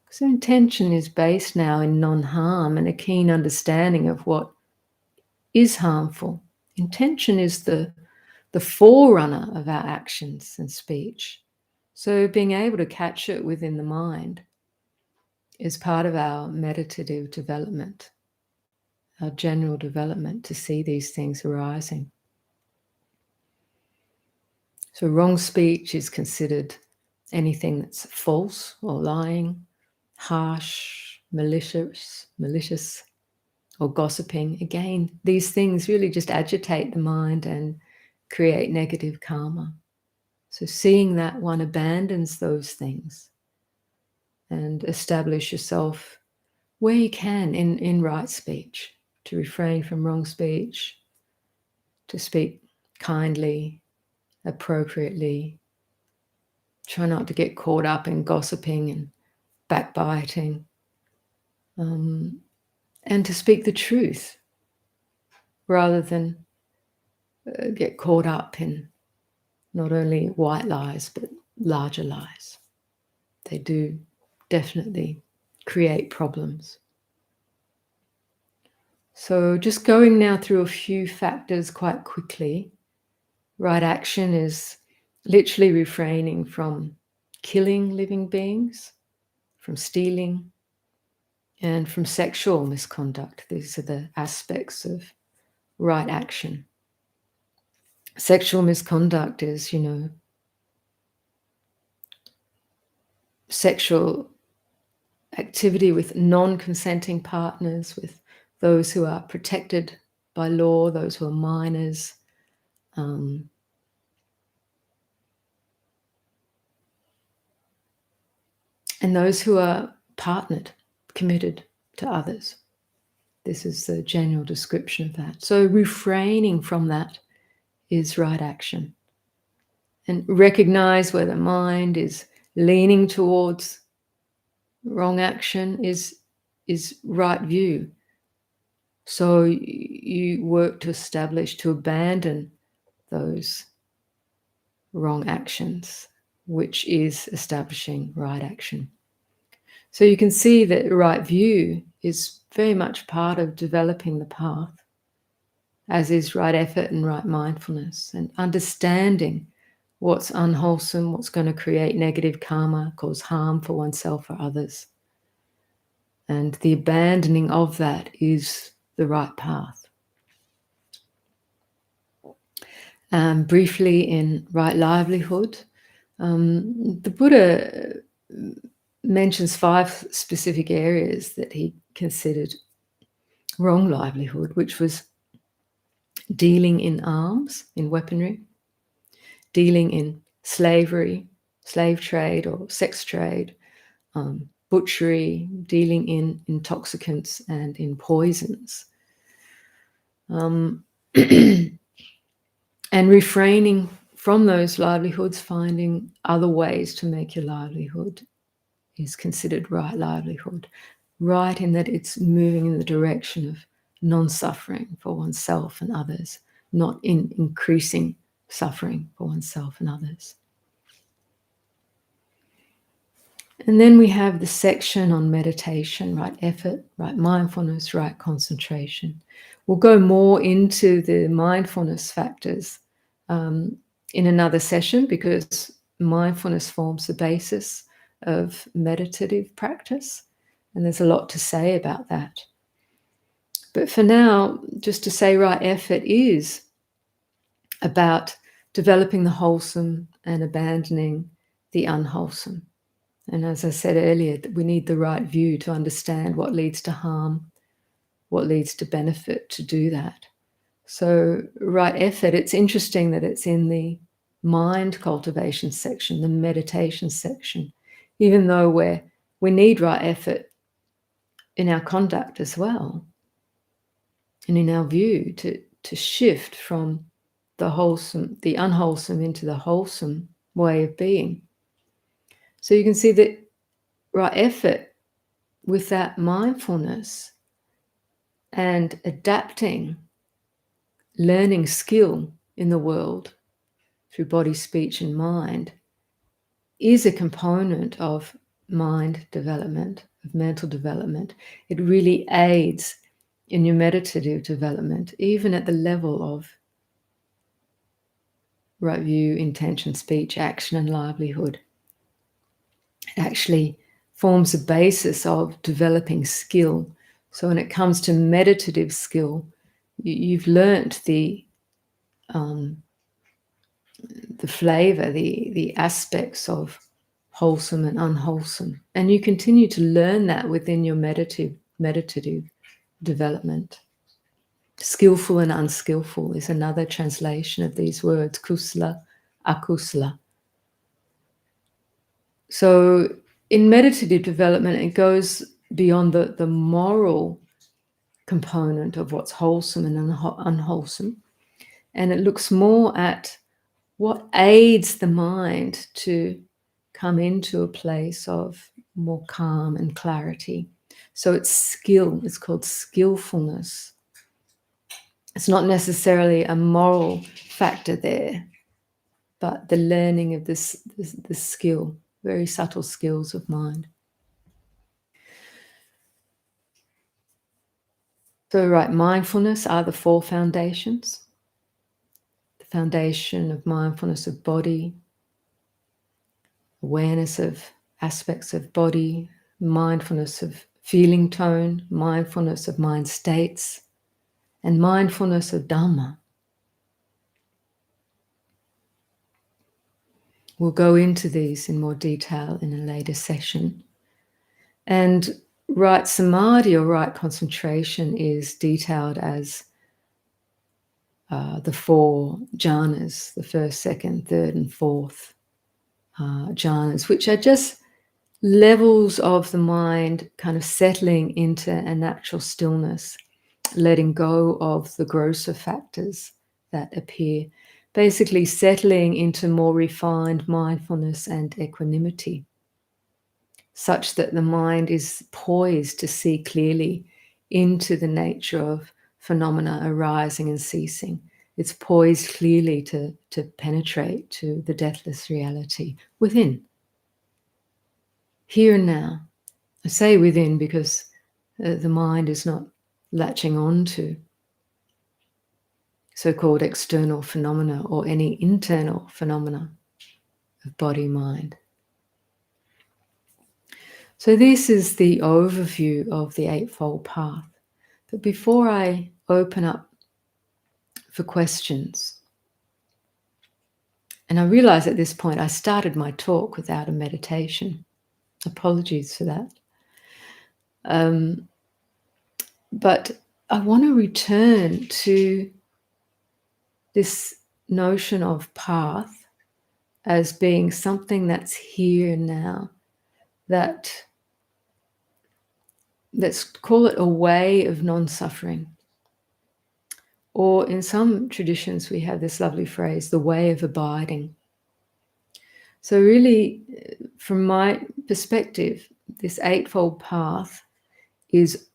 So intention is based now in non-harm and a keen understanding of what is harmful. Intention is the forerunner of our actions and speech. So being able to catch it within the mind is part of our meditative development, our general development, to see these things arising. So wrong speech is considered anything that's false or lying, harsh, malicious, or gossiping. Again, these things really just agitate the mind and create negative karma. So seeing that one abandons those things and establish yourself where you can in right speech, to refrain from wrong speech, to speak kindly, appropriately. Try not to get caught up in gossiping and backbiting, and to speak the truth rather than get caught up in not only white lies but larger lies. They do definitely create problems. So just going now through a few factors quite quickly. Right action is literally refraining from killing living beings, from stealing, and from sexual misconduct. These are the aspects of right action. Sexual misconduct is, sexual activity with non-consenting partners, with those who are protected by law, those who are minors, and those who are partnered, committed to others. This is the general description of that. So refraining from that is right action. And recognize where the mind is leaning towards wrong action is right view. So you work to establish, to abandon those wrong actions, which is establishing right action. So you can see that right view is very much part of developing the path, as is right effort and right mindfulness, and understanding what's unwholesome, what's going to create negative karma, cause harm for oneself or others. And the abandoning of that is the right path. Briefly in right livelihood, the Buddha mentions 5 specific areas that he considered wrong livelihood, which was dealing in arms, in weaponry, dealing in slavery, slave trade or sex trade, butchery, dealing in intoxicants and in poisons. And refraining from those livelihoods, finding other ways to make your livelihood is considered right livelihood. Right in that it's moving in the direction of non-suffering for oneself and others, not in increasing suffering for oneself and others. And then we have the section on meditation, right effort, right mindfulness, right concentration. We'll go more into the mindfulness factors in another session, because mindfulness forms the basis of meditative practice. And there's a lot to say about that. But for now, just to say, right effort is about developing the wholesome and abandoning the unwholesome. And as I said earlier, we need the right view to understand what leads to harm, what leads to benefit to do that. So right effort, it's interesting that it's in the mind cultivation section, the meditation section, even though we need right effort in our conduct as well, and in our view to shift from the unwholesome into the wholesome way of being. So you can see that right effort with that mindfulness and adapting, learning skill in the world through body, speech, and mind is a component of mind development, of mental development. It really aids in your meditative development, even at the level of right view, intention, speech, action, and livelihood. It actually forms a basis of developing skill. So when it comes to meditative skill, you've learnt the flavor, the aspects of wholesome and unwholesome, and you continue to learn that within your meditative development. Skillful and unskillful is another translation of these words, kusala, akusala. So in meditative development, it goes beyond the moral component of what's wholesome and unwholesome, and it looks more at what aids the mind to come into a place of more calm and clarity. So it's skill, it's called skillfulness. It's not necessarily a moral factor there, but the learning of this skill, very subtle skills of mind. So, right, mindfulness are the 4 foundations. The foundation of mindfulness of body, awareness of aspects of body, mindfulness of feeling tone, mindfulness of mind states, and mindfulness of Dhamma. We'll go into these in more detail in a later session. And right samadhi or right concentration is detailed as the 4 jhanas, the first, second, third, and fourth jhanas, which are just levels of the mind kind of settling into a natural stillness, letting go of the grosser factors that appear, basically settling into more refined mindfulness and equanimity, such that the mind is poised to see clearly into the nature of phenomena arising and ceasing. It's poised clearly to penetrate to the deathless reality within, here and now. I say within because the mind is not latching on to so-called external phenomena or any internal phenomena of body-mind. So this is the overview of the Eightfold Path. But before I open up for questions, and I realize at this point I started my talk without a meditation. Apologies for that. But I want to return to this notion of path as being something that's here and now, that let's call it a way of non-suffering. Or in some traditions, we have this lovely phrase, the way of abiding. So really, from my perspective, this Eightfold Path is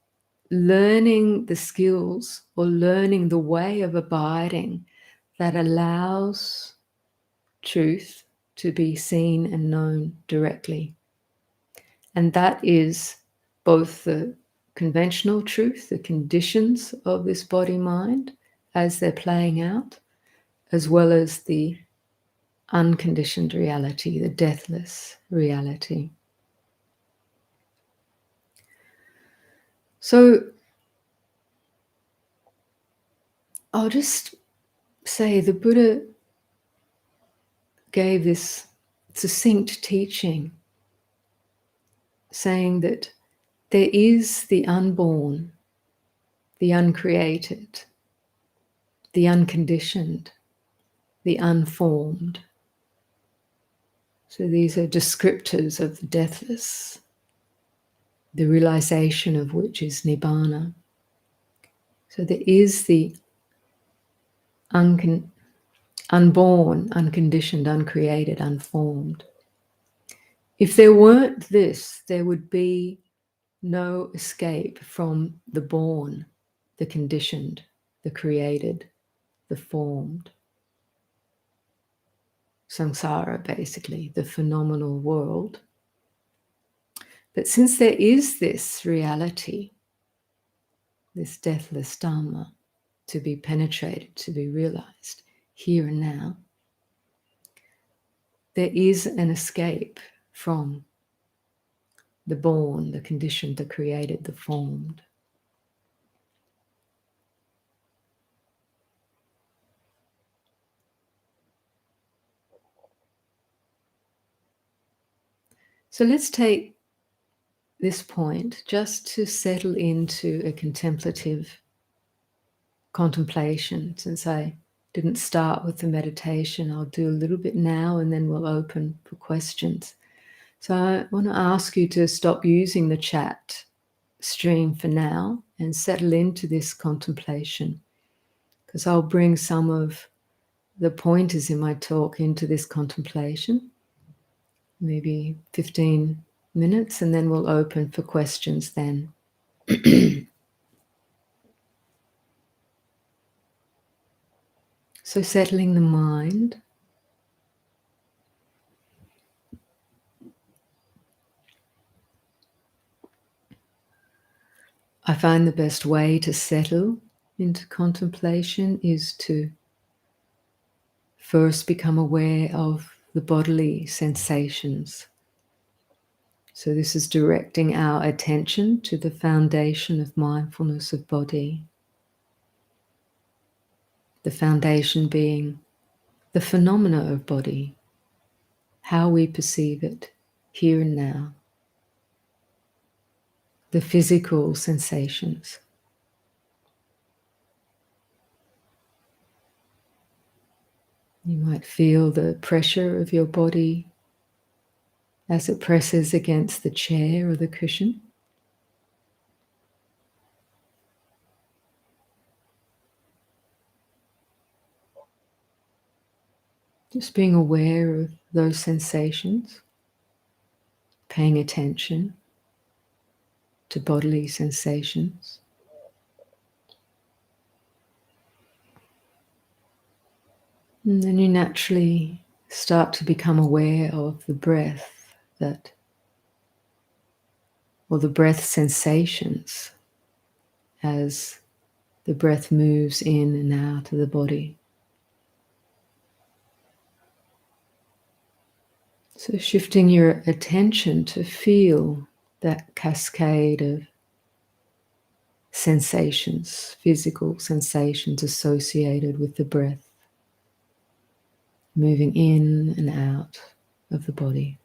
learning the skills or learning the way of abiding that allows truth to be seen and known directly. And that is both the conventional truth, the conditions of this body-mind as they're playing out, as well as the unconditioned reality, the deathless reality. So I'll just say the Buddha gave this succinct teaching saying that there is the unborn, the uncreated, the unconditioned, the unformed. So these are descriptors of the deathless, the realization of which is Nibbana. So there is the unborn, unconditioned, uncreated, unformed. If there weren't this, there would be no escape from the born, the conditioned, the created, the formed. Samsara, basically, the phenomenal world. But since there is this reality, this deathless Dhamma, to be penetrated, to be realized here and now, there is an escape from the born, the conditioned, the created, the formed. So let's take this point just to settle into a contemplative contemplation. Since I didn't start with the meditation, I'll do a little bit now and then we'll open for questions. So I want to ask you to stop using the chat stream for now and settle into this contemplation, because I'll bring some of the pointers in my talk into this contemplation, maybe 15 minutes, and then we'll open for questions then. So settling the mind. I find the best way to settle into contemplation is to first become aware of the bodily sensations. So this is directing our attention to the foundation of mindfulness of body. The foundation being the phenomena of body, how we perceive it here and now. the physical sensations. You might feel the pressure of your body as it presses against the chair or the cushion. Just being aware of those sensations, paying attention to bodily sensations. And then you naturally start to become aware of the breath or the breath sensations as the breath moves in and out of the body. So shifting your attention to feel that cascade of sensations, physical sensations associated with the breath, moving in and out of the body.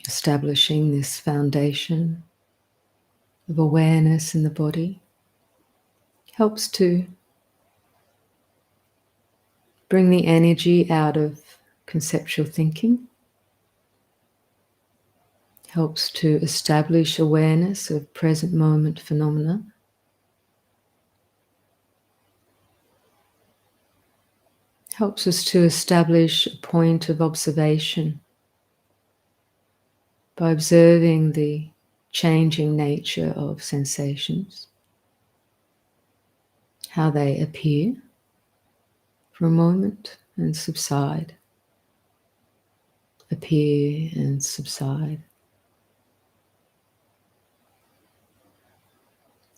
Establishing this foundation of awareness in the body helps to bring the energy out of conceptual thinking, helps to establish awareness of present moment phenomena, helps us to establish a point of observation by observing the changing nature of sensations, how they appear for a moment and subside, appear and subside.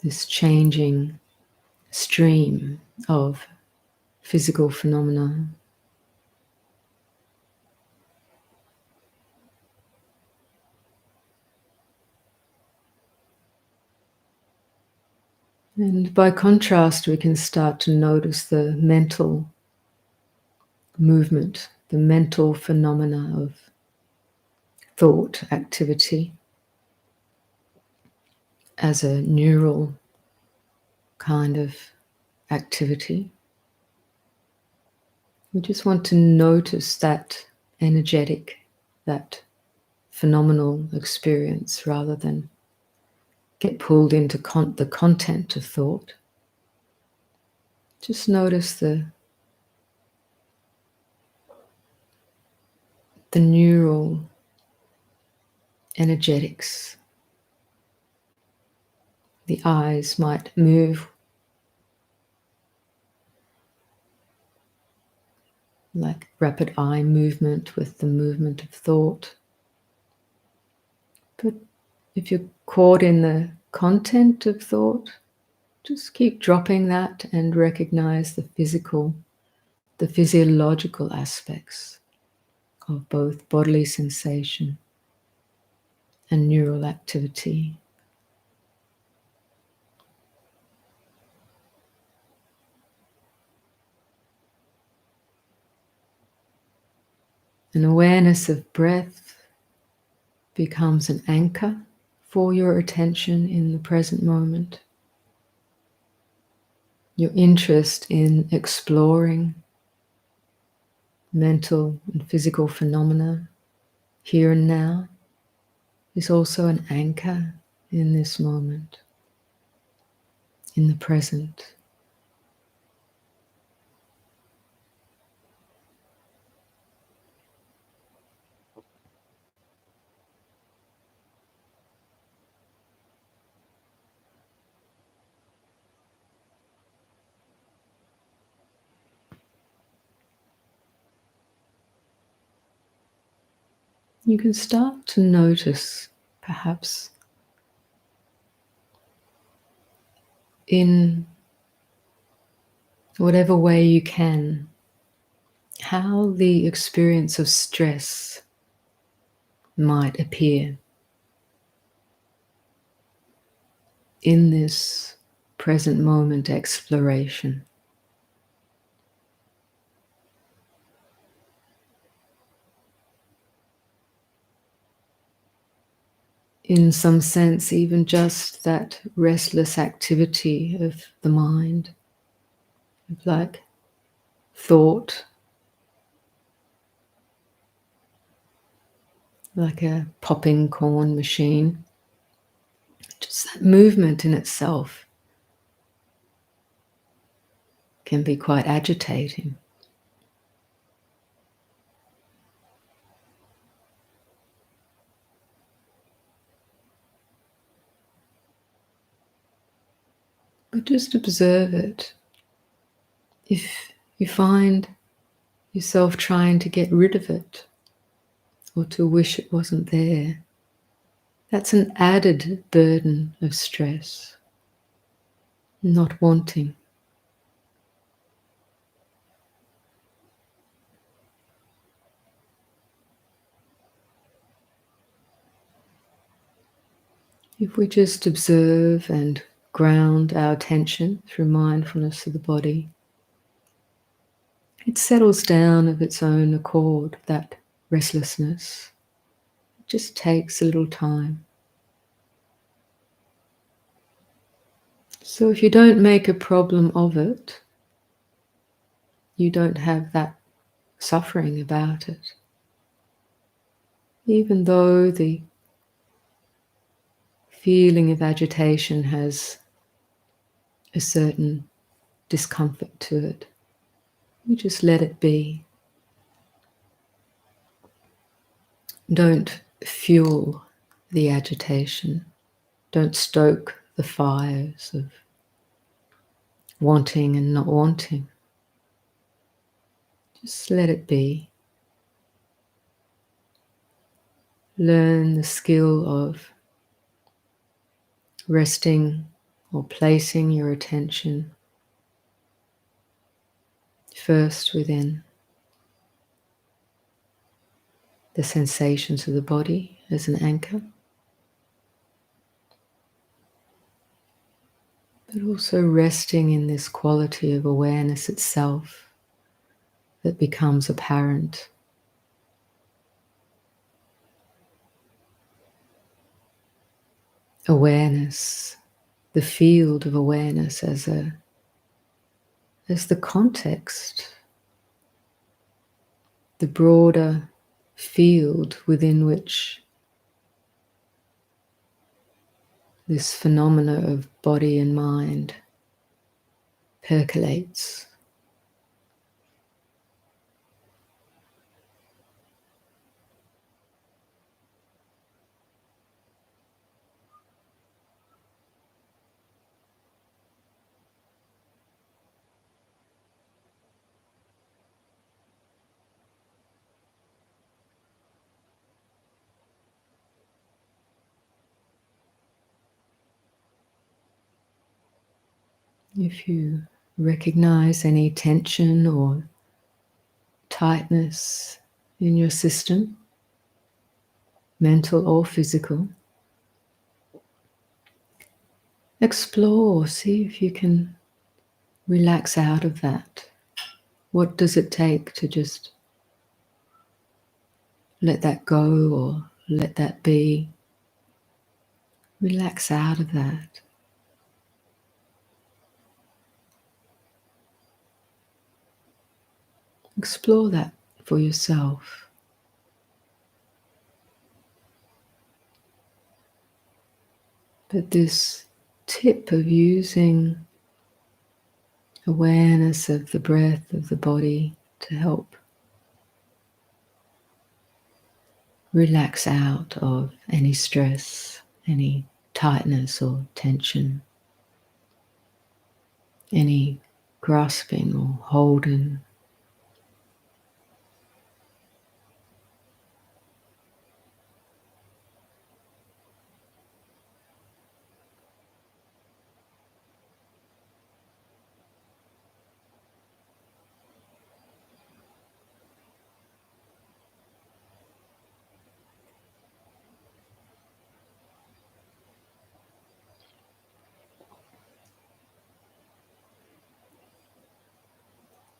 This changing stream of physical phenomena. And by contrast, we can start to notice the mental movement, the mental phenomena of thought activity as a neural kind of activity. We just want to notice that energetic, that phenomenal experience rather than get pulled into the content of thought. Just notice the neural energetics. The eyes might move like rapid eye movement with the movement of thought. But if you're caught in the content of thought, just keep dropping that and recognize the physiological aspects of both bodily sensation and neural activity. An awareness of breath becomes an anchor for your attention in the present moment. Your interest in exploring mental and physical phenomena here and now is also an anchor in this moment, in the present. You can start to notice, perhaps, in whatever way you can, how the experience of stress might appear. in this present moment exploration. In some sense, even just that restless activity of the mind, like thought, like a popping corn machine, just that movement in itself can be quite agitating. But just observe it. If you find yourself trying to get rid of it or to wish it wasn't there, that's an added burden of stress, not wanting. If we just observe and ground our attention through mindfulness of the body, it settles down of its own accord, that restlessness. It just takes a little time. So if you don't make a problem of it, you don't have that suffering about it. Even though the feeling of agitation has a certain discomfort to it, you just let it be. Don't fuel the agitation. Don't stoke the fires of wanting and not wanting. Just let it be. Learn the skill of resting or placing your attention first within the sensations of the body as an anchor, but also resting in this quality of awareness itself that becomes apparent. Awareness, the field of awareness as the context, the broader field within which this phenomena of body and mind percolates. If you recognize any tension or tightness in your system, mental or physical, explore, see if you can relax out of that. What does it take to just let that go or let that be? Relax out of that. Explore that for yourself. But this tip of using awareness of the breath of the body to help relax out of any stress, any tightness or tension, any grasping or holding.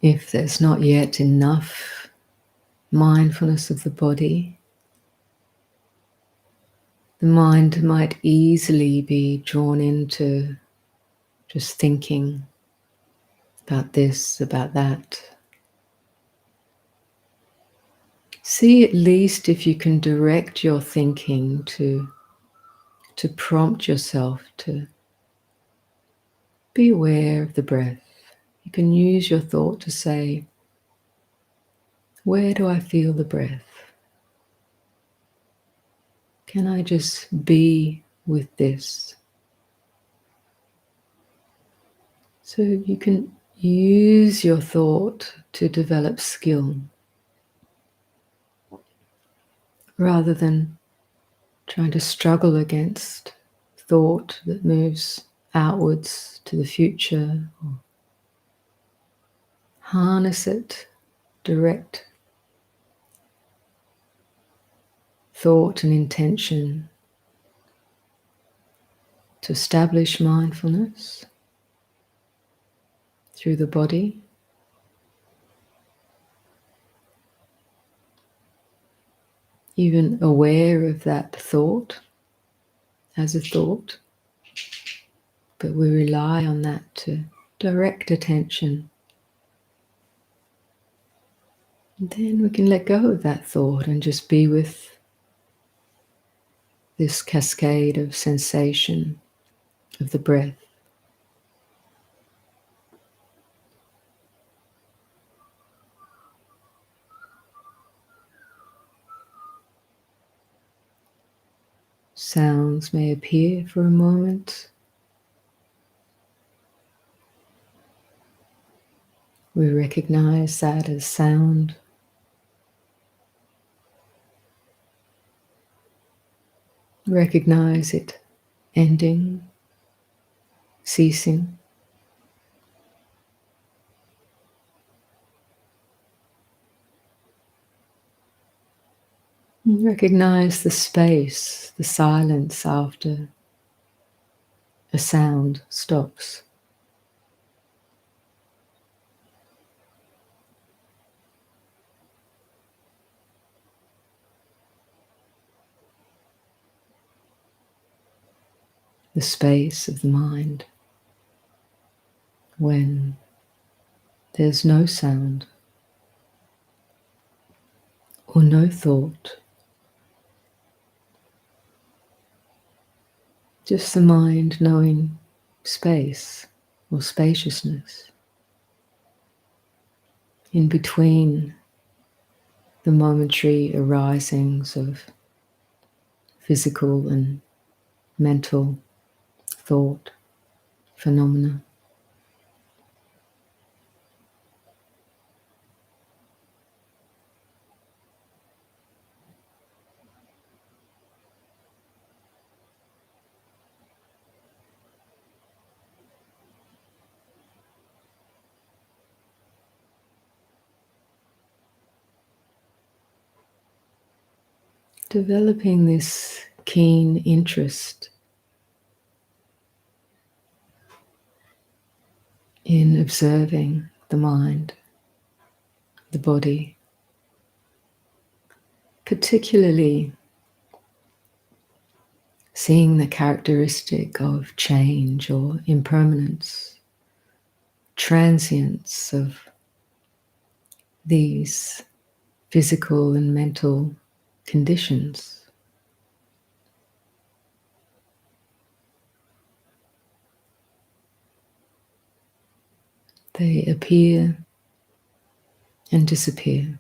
If there's not yet enough mindfulness of the body, the mind might easily be drawn into just thinking about this, about that. See at least if you can direct your thinking to prompt yourself to be aware of the breath. You can use your thought to say, where do I feel the breath? Can I just be with this? So you can use your thought to develop skill rather than trying to struggle against thought that moves outwards to the future. Or harness it, direct thought and intention to establish mindfulness through the body. Even aware of that thought as a thought, but we rely on that to direct attention. And then we can let go of that thought and just be with this cascade of sensation of the breath. Sounds may appear for a moment. We recognize that as sound. Recognize it ending, ceasing. And recognize the space, the silence after a sound stops. The space of the mind when there's no sound or no thought, just the mind knowing space or spaciousness in between the momentary arisings of physical and mental thought phenomena. Developing this keen interest in observing the mind, the body, particularly seeing the characteristic of change or impermanence, transience of these physical and mental conditions. They appear and disappear.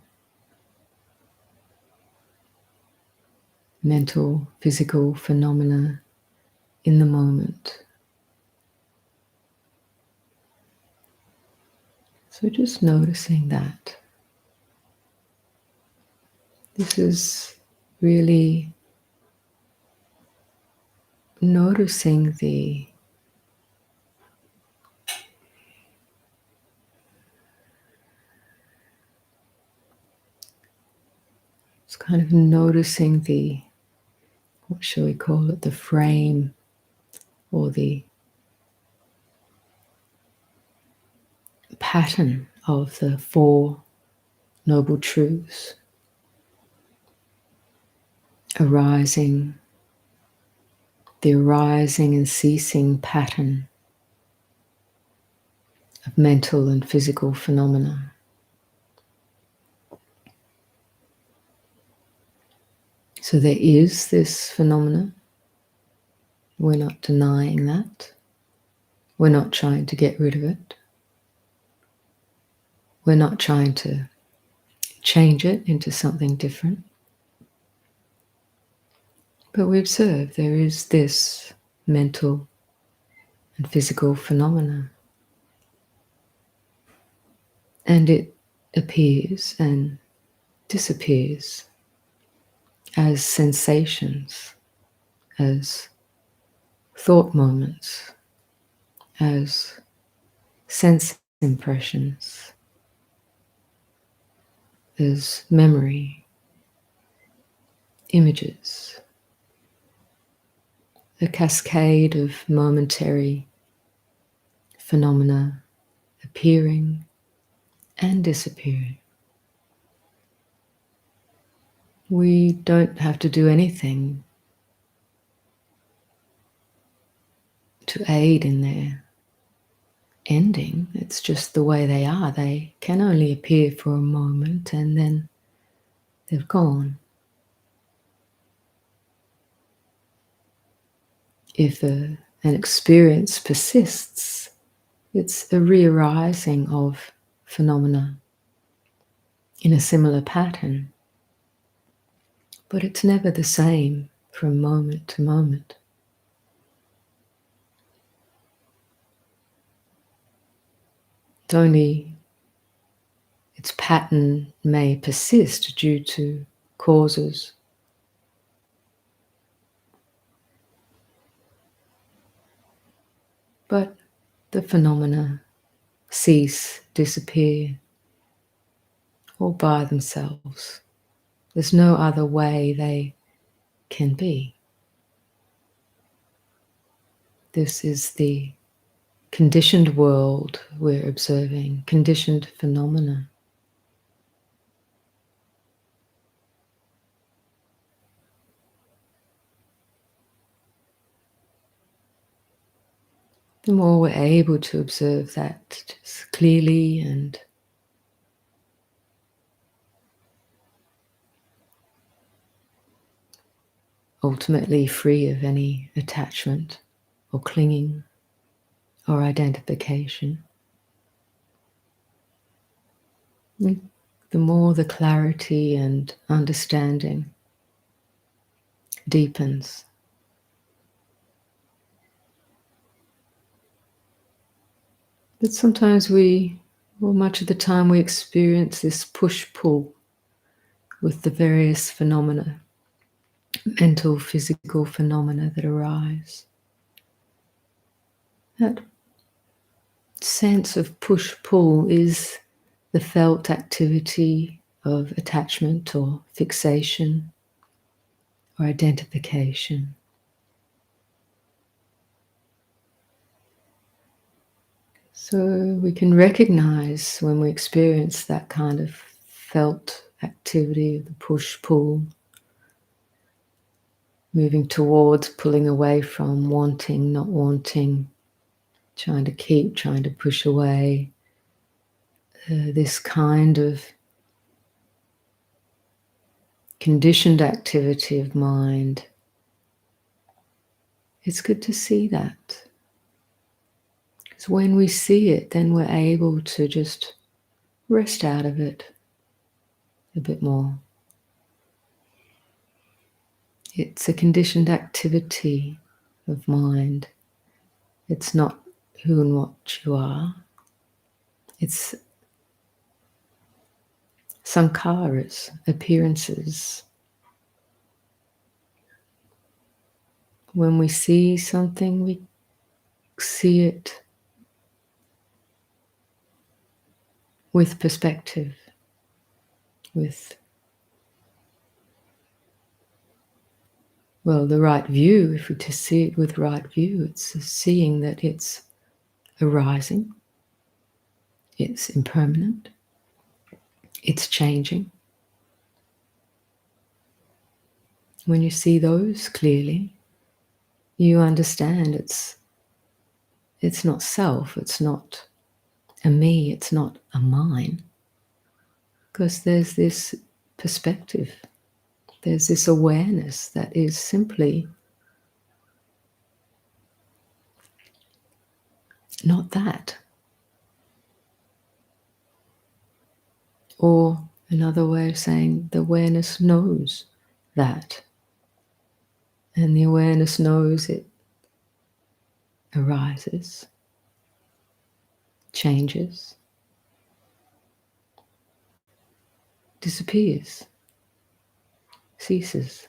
Mental, physical phenomena in the moment. So just noticing that. This is really noticing it's kind of noticing what shall we call it, the frame or the pattern of the Four Noble Truths, arising, the arising and ceasing pattern of mental and physical phenomena. So there is this phenomena. We're not denying that. We're not trying to get rid of it. We're not trying to change it into something different. But we observe there is this mental and physical phenomena. And it appears and disappears as sensations, as thought moments, as sense impressions, as memory, images, a cascade of momentary phenomena appearing and disappearing. We don't have to do anything to aid in their ending. It's just the way they are. They can only appear for a moment and then they've gone. If an experience persists, it's a re-arising of phenomena in a similar pattern, but it's never the same from moment to moment. It's only its pattern may persist due to causes. But the phenomena cease, disappear, all by themselves. There's no other way they can be. This is the conditioned world we're observing, conditioned phenomena. The more we're able to observe that just clearly and ultimately free of any attachment or clinging or identification, the more the clarity and understanding deepens. But sometimes much of the time we experience this push-pull with the various phenomena, mental, physical phenomena that arise. That sense of push-pull is the felt activity of attachment or fixation or identification. So we can recognize when we experience that kind of felt activity of the push-pull, moving towards, pulling away from, wanting, not wanting, trying to keep, trying to push away, this kind of conditioned activity of mind. It's good to see that. Because when we see it, then we're able to just rest out of it a bit more. It's a conditioned activity of mind. It's not who and what you are. It's sankharas, appearances. When we see something, we see it with perspective, with, well, the right view. If we just see it with right view, it's seeing that it's arising it's impermanent, it's changing. When you see those clearly, you understand it's not self, it's not a me, it's not a mine. Because there's this perspective, there's this awareness that is simply not that. Or another way of saying, the awareness knows that. And the awareness knows it arises, changes, disappears, ceases.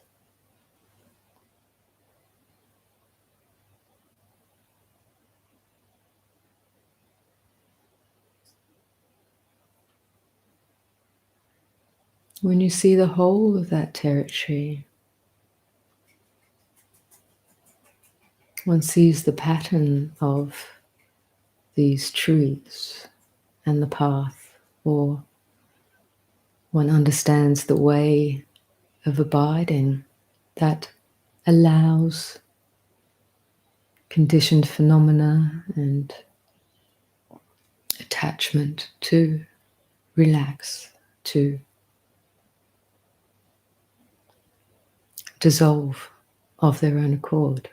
When you see the whole of that territory, one sees the pattern of these truths and the path, or one understands the way of abiding that allows conditioned phenomena and attachment to relax, to dissolve of their own accord.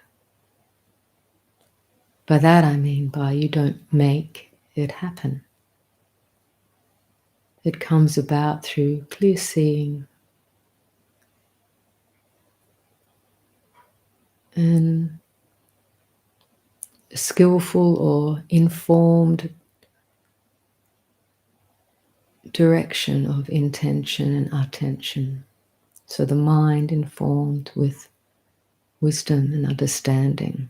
By that I mean by you don't make it happen. It comes about through clear seeing and skillful or informed direction of intention and attention. So the mind informed with wisdom and understanding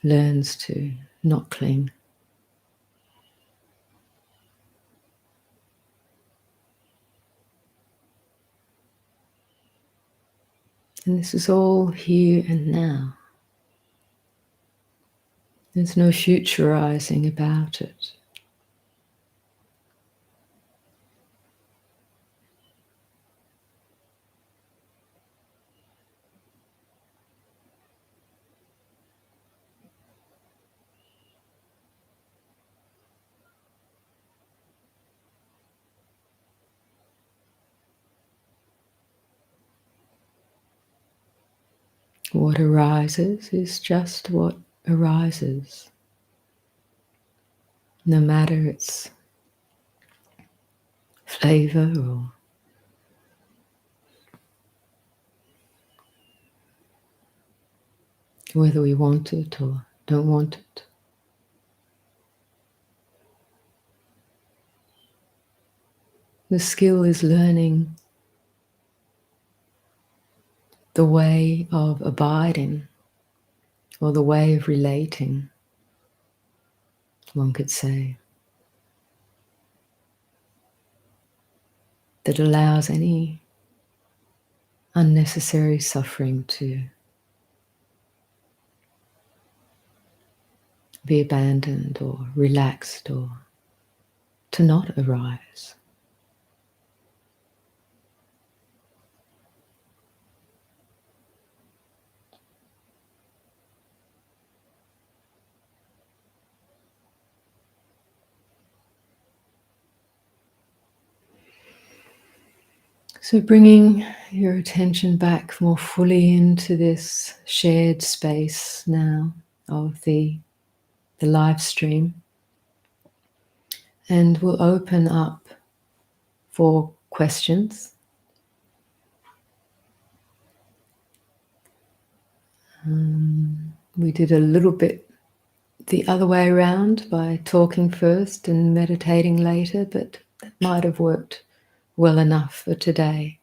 learns to not cling. And this is all here and now. There's no futurizing about it. What arises is just what arises, no matter its flavor or whether we want it or don't want it. The skill is learning the way of abiding, or the way of relating, one could say, that allows any unnecessary suffering to be abandoned or relaxed or to not arise. So bringing your attention back more fully into this shared space now of the live stream, and we'll open up for questions. We did a little bit the other way around by talking first and meditating later, but that might have worked well enough for today.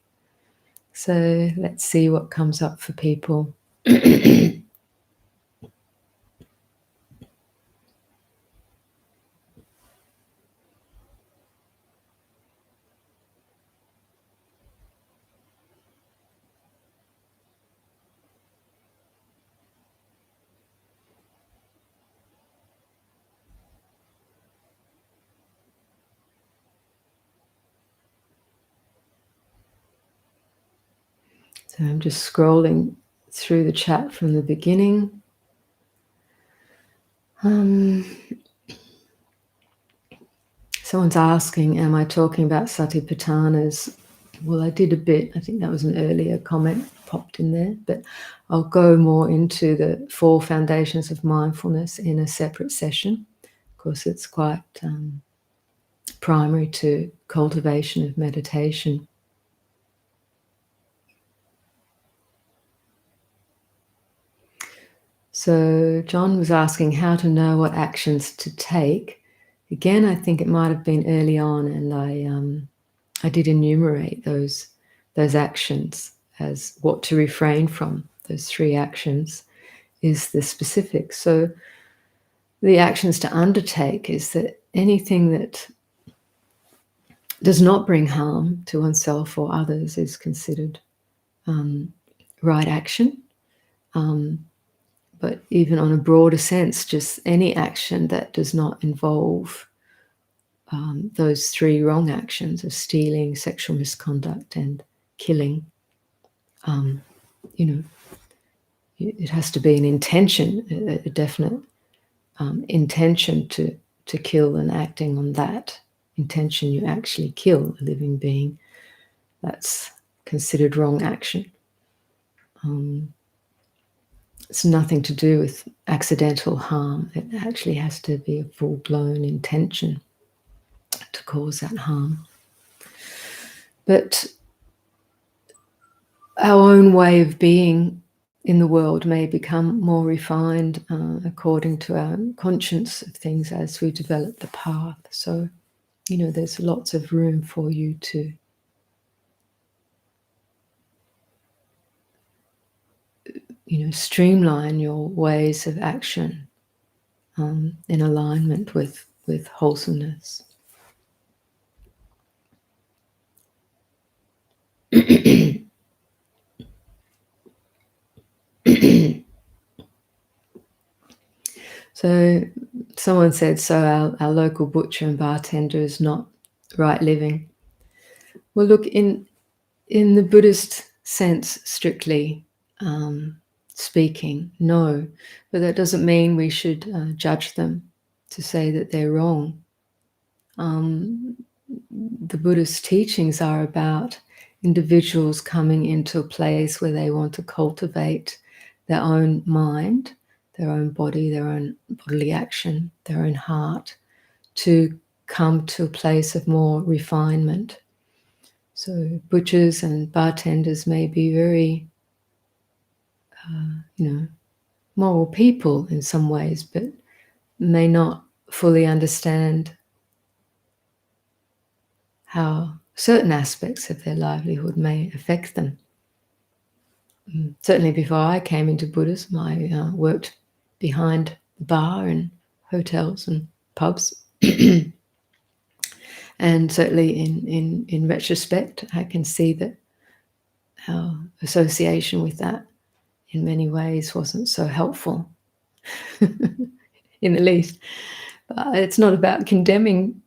So let's see what comes up for people. So I'm just scrolling through the chat from the beginning. Someone's asking, am I talking about Satipatthanas? Well, I did a bit. I think that was an earlier comment popped in there, but I'll go more into the 4 foundations of mindfulness in a separate session. Of course, it's quite primary to cultivation of meditation. So John was asking how to know what actions to take. Again, I think it might have been early on, and I did enumerate those actions as what to refrain from. Those 3 actions is the specific. So the actions to undertake is that anything that does not bring harm to oneself or others is considered right action. But even on a broader sense, just any action that does not involve those 3 wrong actions of stealing, sexual misconduct, and killing, it has to be an intention, a definite intention to kill, and acting on that intention, you actually kill a living being. That's considered wrong action. It's nothing to do with accidental harm. It actually has to be a full-blown intention to cause that harm. But our own way of being in the world may become more refined according to our conscience of things as we develop the path. So, there's lots of room for you to streamline your ways of action in alignment with wholesomeness. So someone said, so our local butcher and bartender is not right living. Well, look, in the Buddhist sense, strictly speaking, no. But that doesn't mean we should judge them to say that they're wrong. The Buddhist teachings are about individuals coming into a place where they want to cultivate their own mind, their own body, their own bodily action, their own heart, to come to a place of more refinement. So butchers and bartenders may be very, moral people in some ways, but may not fully understand how certain aspects of their livelihood may affect them. Certainly before I came into Buddhism, I worked behind the bar in hotels and pubs. And certainly in retrospect, I can see that our association with that in many ways wasn't so helpful in the least. But it's not about condemning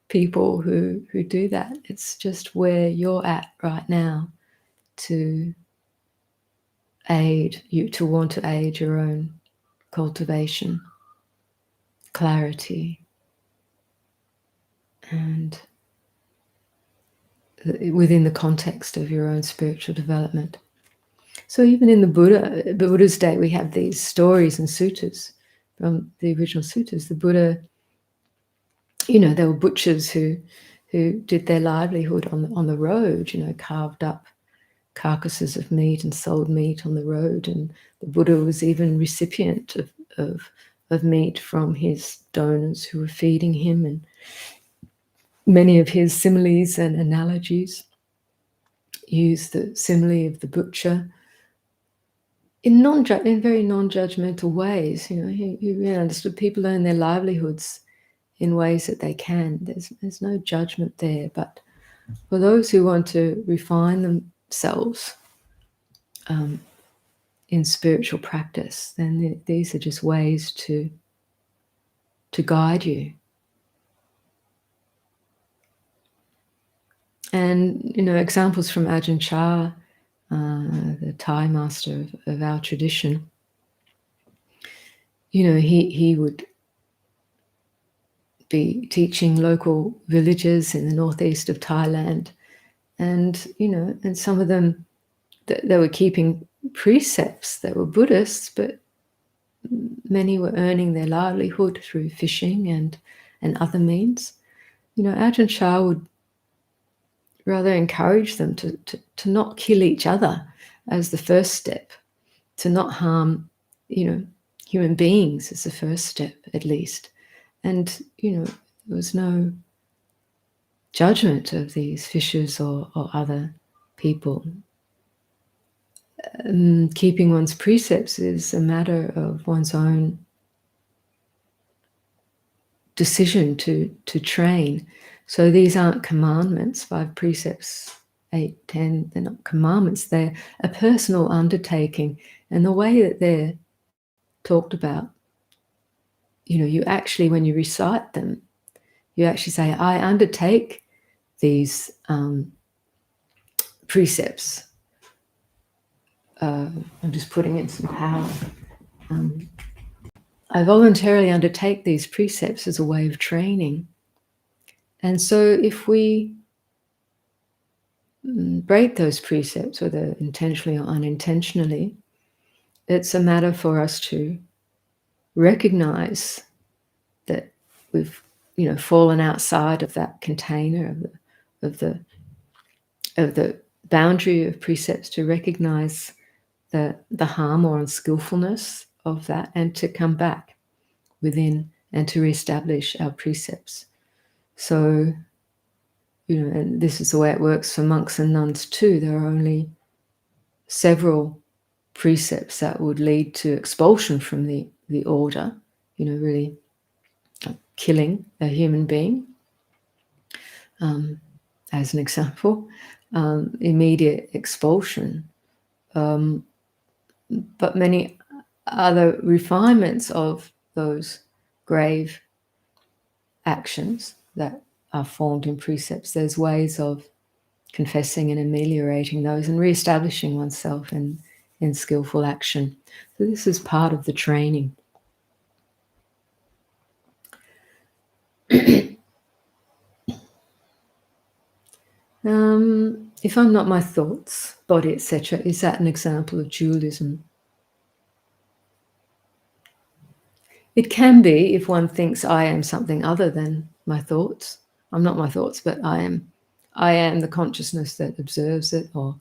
people who do that. It's just where you're at right now to want to aid your own cultivation, clarity, and within the context of your own spiritual development. So even in the Buddha's day, we have these stories and suttas from the original suttas. The Buddha, there were butchers who did their livelihood on the road, carved up carcasses of meat and sold meat on the road. And the Buddha was even recipient of meat from his donors who were feeding him. And many of his similes and analogies use the simile of the butcher in very non-judgmental ways. He really understood people earn their livelihoods in ways that they can. There's no judgment there. But for those who want to refine themselves in spiritual practice, then these are just ways to guide you. And examples from Ajahn Chah the Thai master of our tradition, he would be teaching local villages in the northeast of Thailand, and and some of them, they were keeping precepts that were Buddhists, but many were earning their livelihood through fishing and other means. Ajahn Chah would rather encourage them to not kill each other as the first step, to not harm, human beings as the first step, at least. And, there was no judgment of these fishers or other people. Keeping one's precepts is a matter of one's own decision to train. So these aren't commandments, 5 precepts, 8, 10, they're not commandments, they're a personal undertaking. And the way that they're talked about, you actually, when you recite them, you actually say, I undertake these precepts. I'm just putting in some power. I voluntarily undertake these precepts as a way of training. And so if we break those precepts, whether intentionally or unintentionally, it's a matter for us to recognize that we've fallen outside of that container of the boundary of precepts, to recognize the harm or unskillfulness of that, and to come back within and to reestablish our precepts. So, and this is the way it works for monks and nuns too. There are only several precepts that would lead to expulsion from the order, really killing a human being, as an example, immediate expulsion. But many other refinements of those grave actions that are formed in precepts, there's ways of confessing and ameliorating those and reestablishing oneself in skillful action. So this is part of the training. If I'm not my thoughts, body, etc., is that an example of dualism? It can be if one thinks I am something other than my thoughts. I'm not my thoughts, but I am the consciousness that observes it, or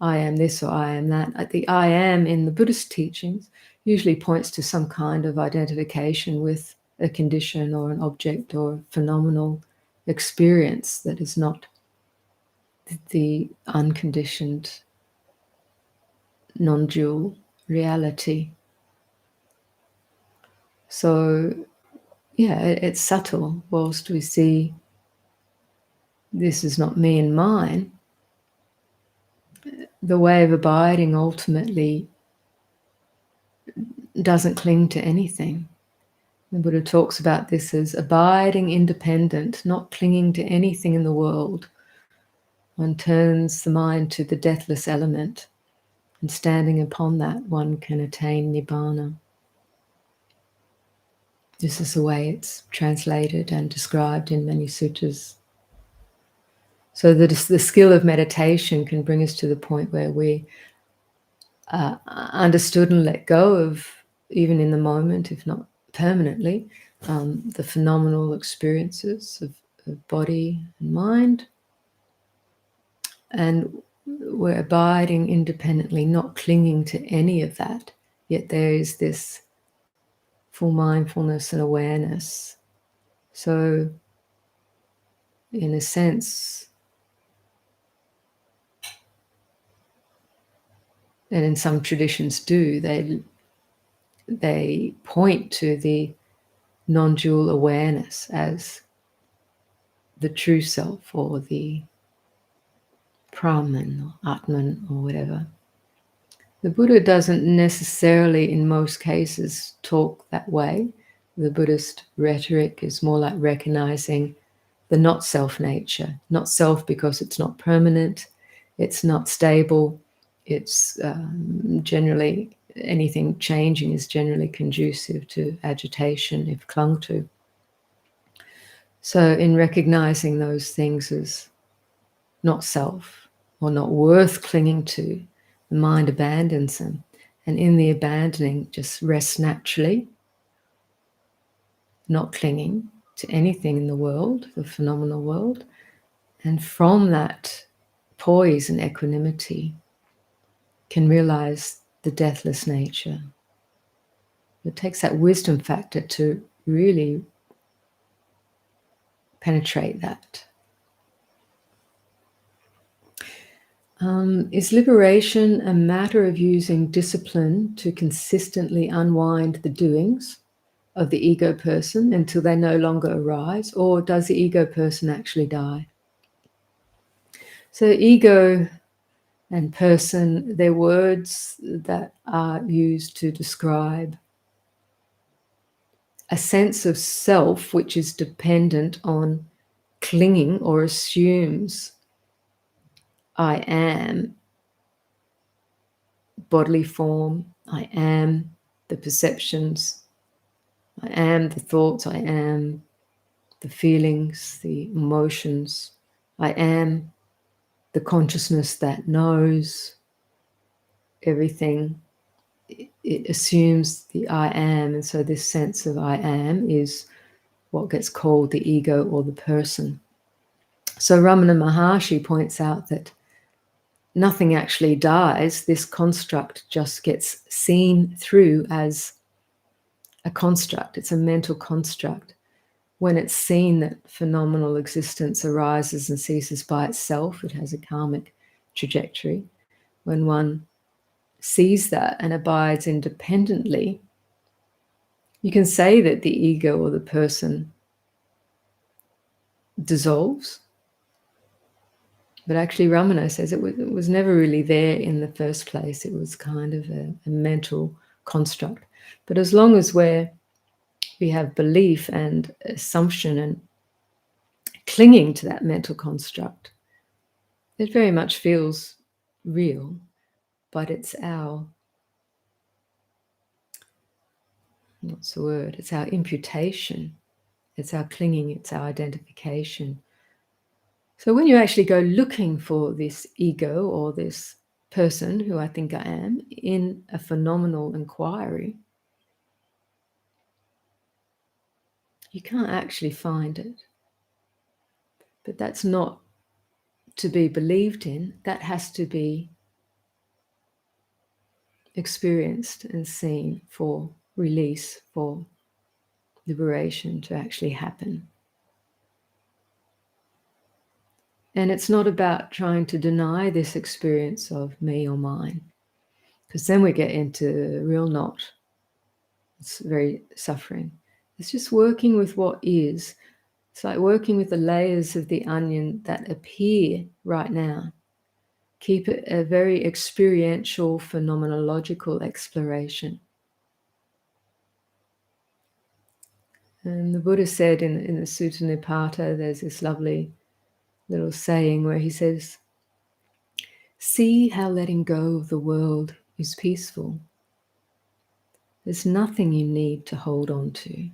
I am this, or I am that. The I am in the Buddhist teachings usually points to some kind of identification with a condition or an object or phenomenal experience that is not the unconditioned, non-dual reality. So, yeah, it's subtle. Whilst we see this is not me and mine, the way of abiding ultimately doesn't cling to anything. The Buddha talks about this as abiding independent, not clinging to anything in the world. One turns the mind to the deathless element, and standing upon that, one can attain Nibbana. This is the way it's translated and described in many sutras. So that the skill of meditation can bring us to the point where we understood and let go of, even in the moment, if not permanently, the phenomenal experiences of body and mind. And we're abiding independently, not clinging to any of that. Yet there is this full mindfulness and awareness. So, in a sense, and in some traditions do, they point to the non-dual awareness as the true self, or the Brahman or Atman or whatever. The Buddha doesn't necessarily, in most cases, talk that way. The Buddhist rhetoric is more like recognizing the not self nature. Not self because it's not permanent, it's not stable, it's generally, anything changing is generally conducive to agitation if clung to. So in recognizing those things as not self or not worth clinging to, the mind abandons them. And in the abandoning, just rests naturally, not clinging to anything in the world, the phenomenal world. And from that poise and equanimity, can realize the deathless nature. It takes that wisdom factor to really penetrate that. Is liberation a matter of using discipline to consistently unwind the doings of the ego person until they no longer arise, or does the ego person actually die? So ego and person, they're words that are used to describe a sense of self which is dependent on clinging or assumes I am bodily form, I am the perceptions, I am the thoughts, I am the feelings, the emotions, I am the consciousness that knows everything. It assumes the I am, and so this sense of I am is what gets called the ego or the person. So Ramana Maharshi points out that nothing actually dies. This construct just gets seen through as a construct. It's a mental construct. When it's seen that phenomenal existence arises and ceases by itself, it has a karmic trajectory. When one sees that and abides independently, you can say that the ego or the person dissolves. But actually, Ramana says it was never really there in the first place. It was kind of a mental construct. But as long as we have belief and assumption and clinging to that mental construct, it very much feels real, but it's our, what's the word? It's our imputation. It's our clinging, it's our identification. So when you actually go looking for this ego or this person who I think I am in a phenomenal inquiry, you can't actually find it. But that's not to be believed in. That has to be experienced and seen for release, for liberation to actually happen. And it's not about trying to deny this experience of me or mine, because then we get into real knot. It's very suffering. It's just working with what is. It's like working with the layers of the onion that appear right now. Keep it a very experiential, phenomenological exploration. And the Buddha said in the Sutta Nipata, there's this lovely little saying where he says, see how letting go of the world is peaceful. There's nothing you need to hold on to,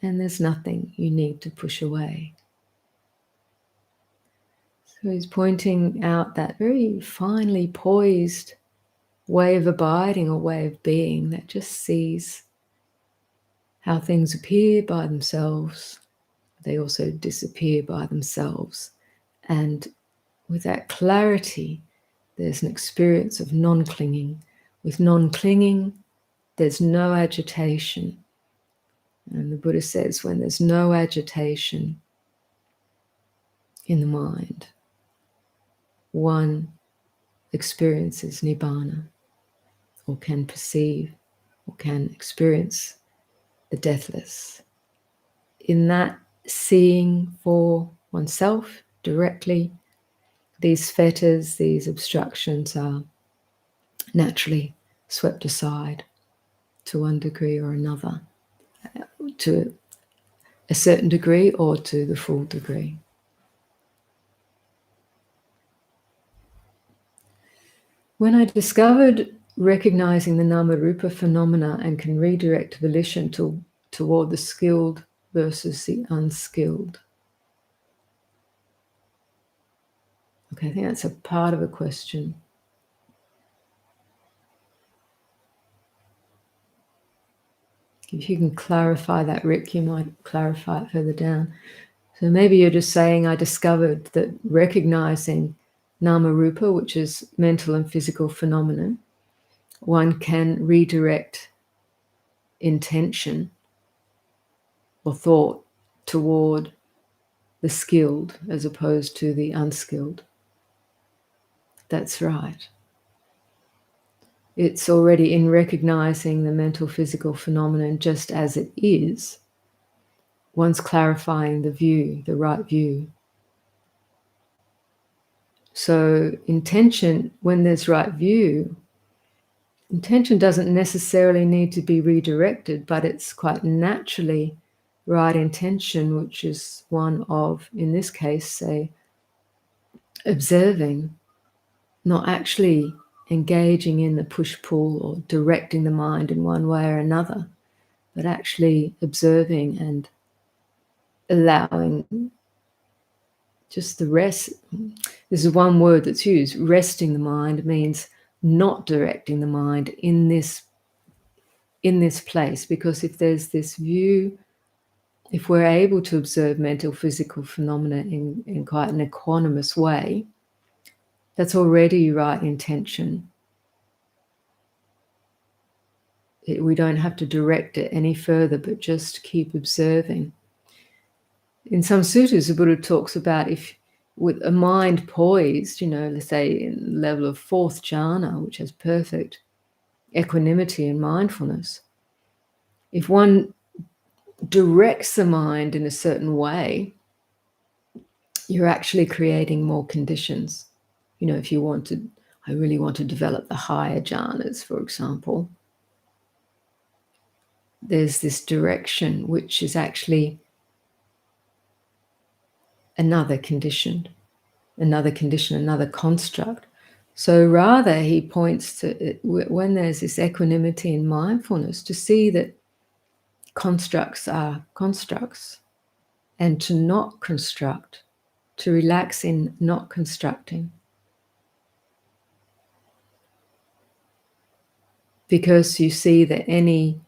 and there's nothing you need to push away. So he's pointing out that very finely poised way of abiding or way of being that just sees how things appear by themselves. They also disappear by themselves. And with that clarity, there's an experience of non-clinging. With non-clinging, there's no agitation. And the Buddha says when there's no agitation in the mind, one experiences nibbana, or can perceive, or can experience the deathless. In that seeing for oneself directly, these fetters, these obstructions are naturally swept aside to one degree or another, to a certain degree or to the full degree. When I discovered recognizing the Nama-Rupa phenomena and can redirect volition toward the skilled versus the unskilled. Okay, I think that's a part of a question. If you can clarify that, Rick, you might clarify it further down. So maybe you're just saying, I discovered that recognizing Nama-Rupa, which is mental and physical phenomenon, one can redirect intention or thought toward the skilled as opposed to the unskilled. That's right. It's already in recognizing the mental physical phenomenon just as it is, one's clarifying the view, the right view. So intention, when there's right view, intention doesn't necessarily need to be redirected, but it's quite naturally right intention, which is one of, in this case, say, observing, not actually engaging in the push-pull or directing the mind in one way or another, but actually observing and allowing just the rest. This is one word that's used. Resting the mind means not directing the mind in this place, because if there's this view, if we're able to observe mental physical phenomena in quite an equanimous way, that's already right intention. We don't have to direct it any further, but just keep observing. In some sutras, the Buddha talks about if with a mind poised, let's say in level of 4th jhana, which has perfect equanimity and mindfulness, if one directs the mind in a certain way, you're actually creating more conditions. If you I really want to develop the higher jhanas, for example, there's this direction which is actually another condition, another construct. So rather, he points to it, when there's this equanimity and mindfulness, to see that constructs are constructs and to not construct, to relax in not constructing. Because you see that any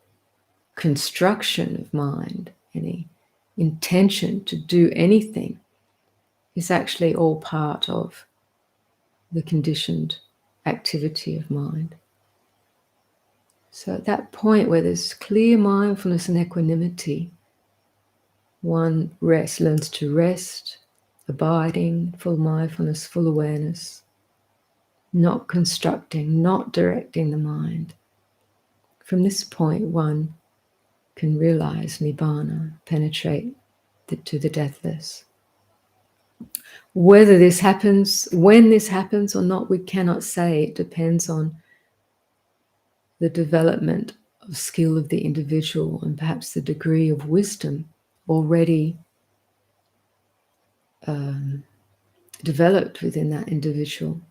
construction of mind, any intention to do anything, is actually all part of the conditioned activity of mind. So at that point where there's clear mindfulness and equanimity, one learns to rest, abiding, full mindfulness, full awareness, not constructing, not directing the mind. From this point, one can realize Nibbana, penetrate to the deathless. Whether this happens, when this happens or not, we cannot say. It depends on the development of skill of the individual and perhaps the degree of wisdom already developed within that individual.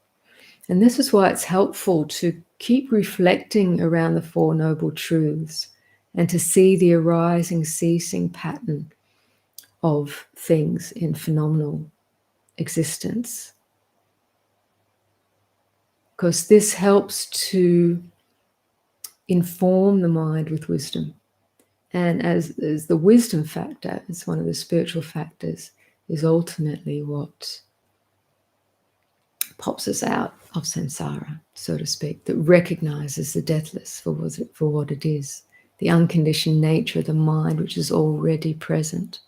And this is why it's helpful to keep reflecting around the Four Noble Truths and to see the arising, ceasing pattern of things in phenomenal existence. Because this helps to inform the mind with wisdom. And as the wisdom factor, as one of the spiritual factors, is ultimately what pops us out of samsara, so to speak, that recognizes the deathless for what it is, the unconditioned nature of the mind, which is already present.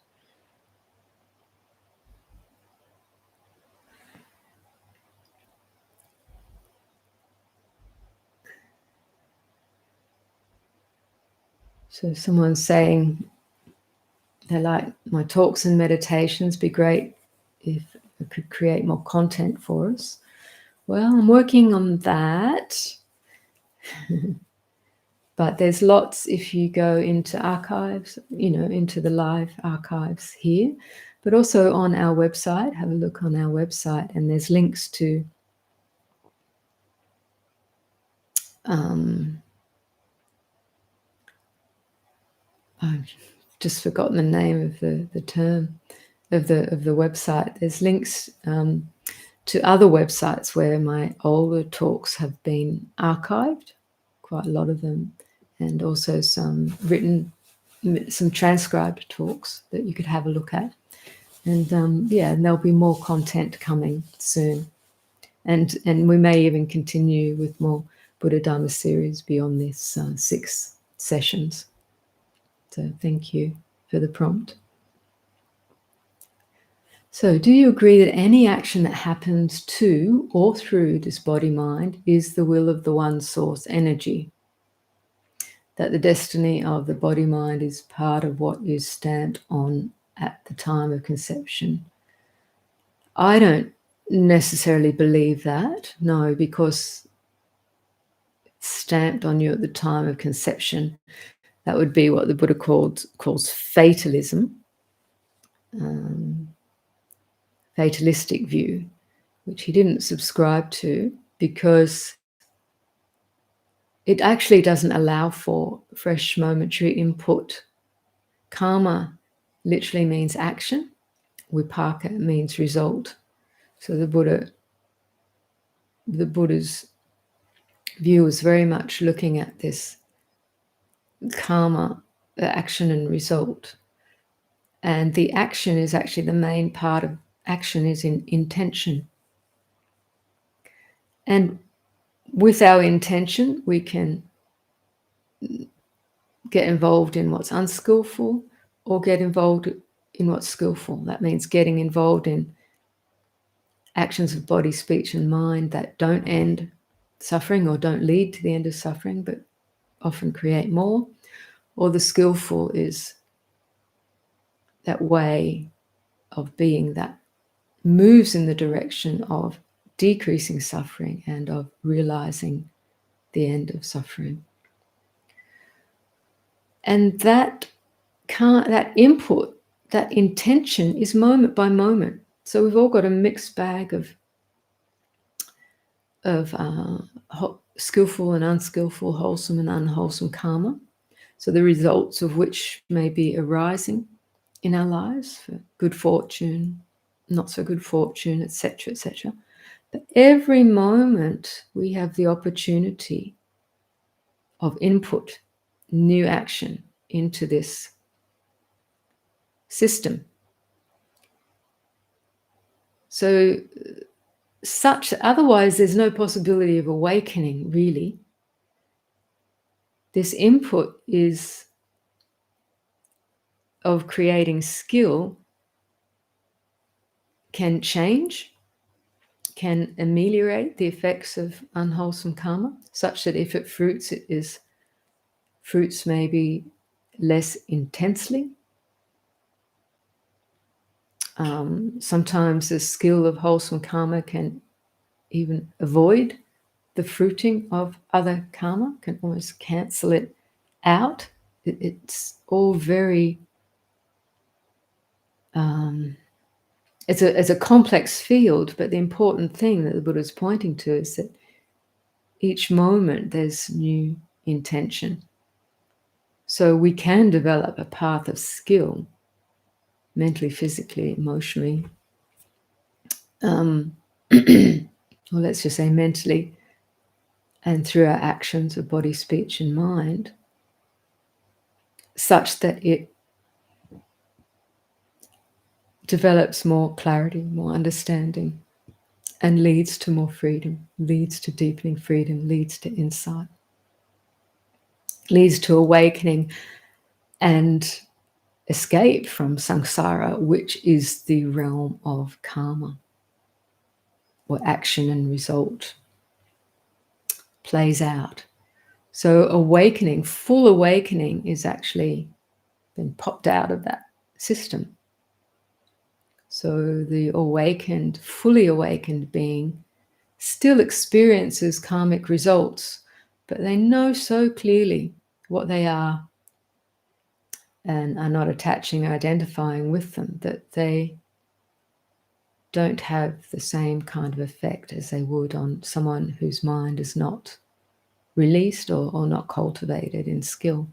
So someone's saying they like my talks and meditations, be great if I could create more content for us. Well, I'm working on that. But there's lots, if you go into archives, into the live archives here, but also on our website, have a look on our website, and there's links to I've just forgotten the name of the term of the website. There's links to other websites where my older talks have been archived, quite a lot of them, and also some transcribed talks that you could have a look at. And and there'll be more content coming soon. And we may even continue with more Buddha Dharma series beyond this 6 sessions. So thank you for the prompt. So do you agree that any action that happens to or through this body-mind is the will of the one source energy? That the destiny of the body-mind is part of what is stamped on at the time of conception? I don't necessarily believe that, no, because it's stamped on you at the time of conception. That would be what the Buddha calls fatalism, fatalistic view, which he didn't subscribe to because it actually doesn't allow for fresh momentary input. Karma literally means action. Vipaka means result. So the Buddha's view is very much looking at this karma, action and result. And the action is actually the main part of action is in intention. And with our intention, we can get involved in what's unskillful or get involved in what's skillful. That means getting involved in actions of body, speech, and mind that don't end suffering or don't lead to the end of suffering, but often create more. Or the skillful is that way of being that moves in the direction of decreasing suffering and of realizing the end of suffering. And that input, that intention is moment by moment. So we've all got a mixed bag of skillful and unskillful, wholesome and unwholesome karma. So the results of which may be arising in our lives for good fortune, not so good fortune, etc., etc. But every moment we have the opportunity of input, new action into this system. So otherwise there's no possibility of awakening, really. This input is of creating skill can change, can ameliorate the effects of unwholesome karma, such that if it fruits maybe less intensely. Sometimes the skill of wholesome karma can even avoid the fruiting of other karma, can almost cancel it out. It's all very, it's a complex field, but the important thing that the Buddha is pointing to is that each moment there's new intention. So we can develop a path of skill, mentally, physically, emotionally, or let's just say mentally, and through our actions of body, speech, and mind, such that it develops more clarity, more understanding, and leads to more freedom, leads to deepening freedom, leads to insight, leads to awakening and escape from samsara, which is the realm of karma, where action and result plays out. So awakening, full awakening, is actually been popped out of that system. So the awakened, fully awakened being still experiences karmic results, but they know so clearly what they are and are not attaching or identifying with them that they don't have the same kind of effect as they would on someone whose mind is not released or not cultivated in skill.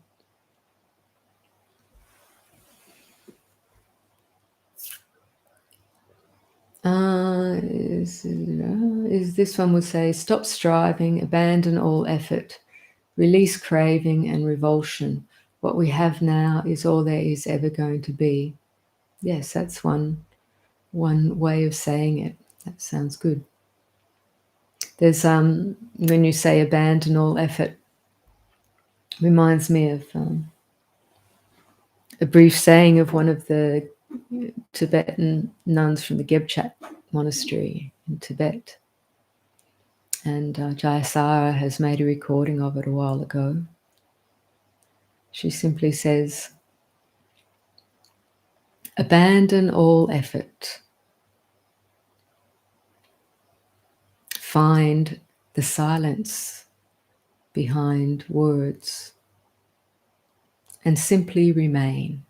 Is this one would say, stop striving, abandon all effort, release craving and revulsion. What we have now is all there is ever going to be. Yes, that's one way of saying it. That sounds good. There's when you say abandon all effort, reminds me of a brief saying of one of the Tibetan nuns from the Gebchat monastery in Tibet. And Jayasara has made a recording of it a while ago. She simply says, abandon all effort. Find the silence behind words and simply remain.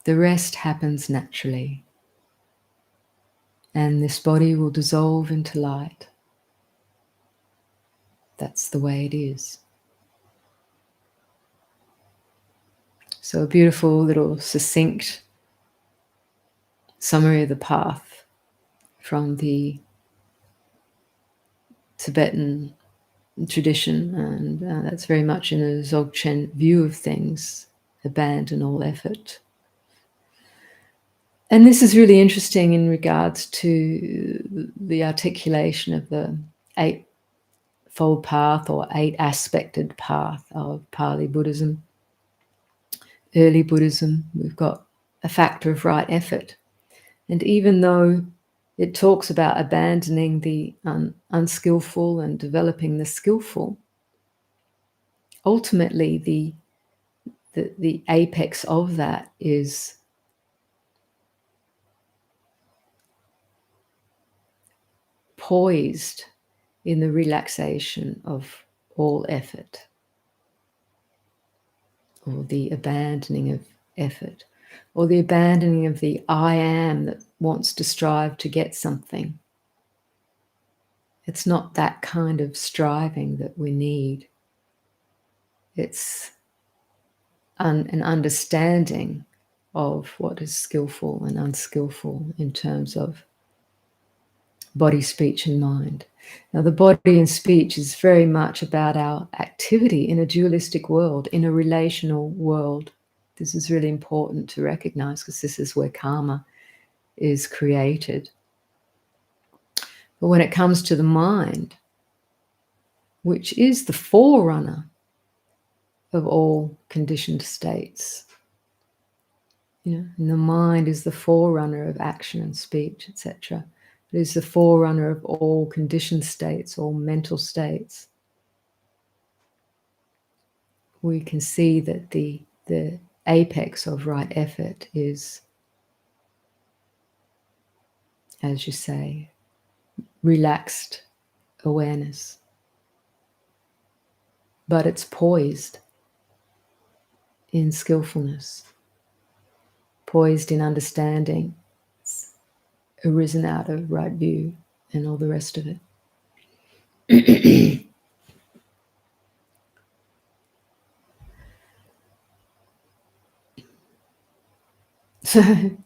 The rest happens naturally, and this body will dissolve into light. That's the way it is. So a beautiful little succinct summary of the path from the Tibetan tradition, and that's very much in a Dzogchen view of things, abandon all effort. And this is really interesting in regards to the articulation of the eightfold path or eight-aspected path of Pali Buddhism. Early Buddhism, we've got a factor of right effort. And even though it talks about abandoning the unskillful and developing the skillful, ultimately the apex of that is poised in the relaxation of all effort, or the abandoning of effort, or the abandoning of the I am that wants to strive to get something. It's not that kind of striving that we need. It's an understanding of what is skillful and unskillful in terms of body, speech, and mind. Now, the body and speech is very much about our activity in a dualistic world, in a relational world. This is really important to recognize because this is where karma is created. But when it comes to the mind, which is the forerunner of all conditioned states, and the mind is the forerunner of action and speech, etc. It is the forerunner of all conditioned states, all mental states. We can see that the apex of right effort is, as you say, relaxed awareness. But it's poised in skillfulness, poised in understanding. It's arisen out of right view and all the rest of it. So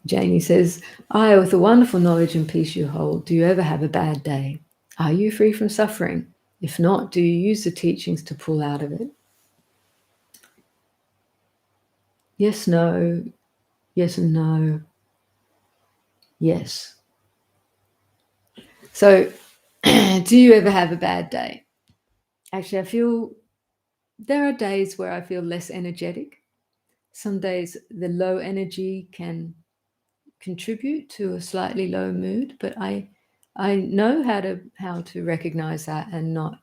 Janie says, I, with the wonderful knowledge and peace you hold, do you ever have a bad day? Are you free from suffering? If not, do you use the teachings to pull out of it? Yes, no, yes and no, yes. So do you ever have a bad day? Actually, I feel there are days where I feel less energetic. Some days the low energy can contribute to a slightly low mood, but I know how to recognize that and not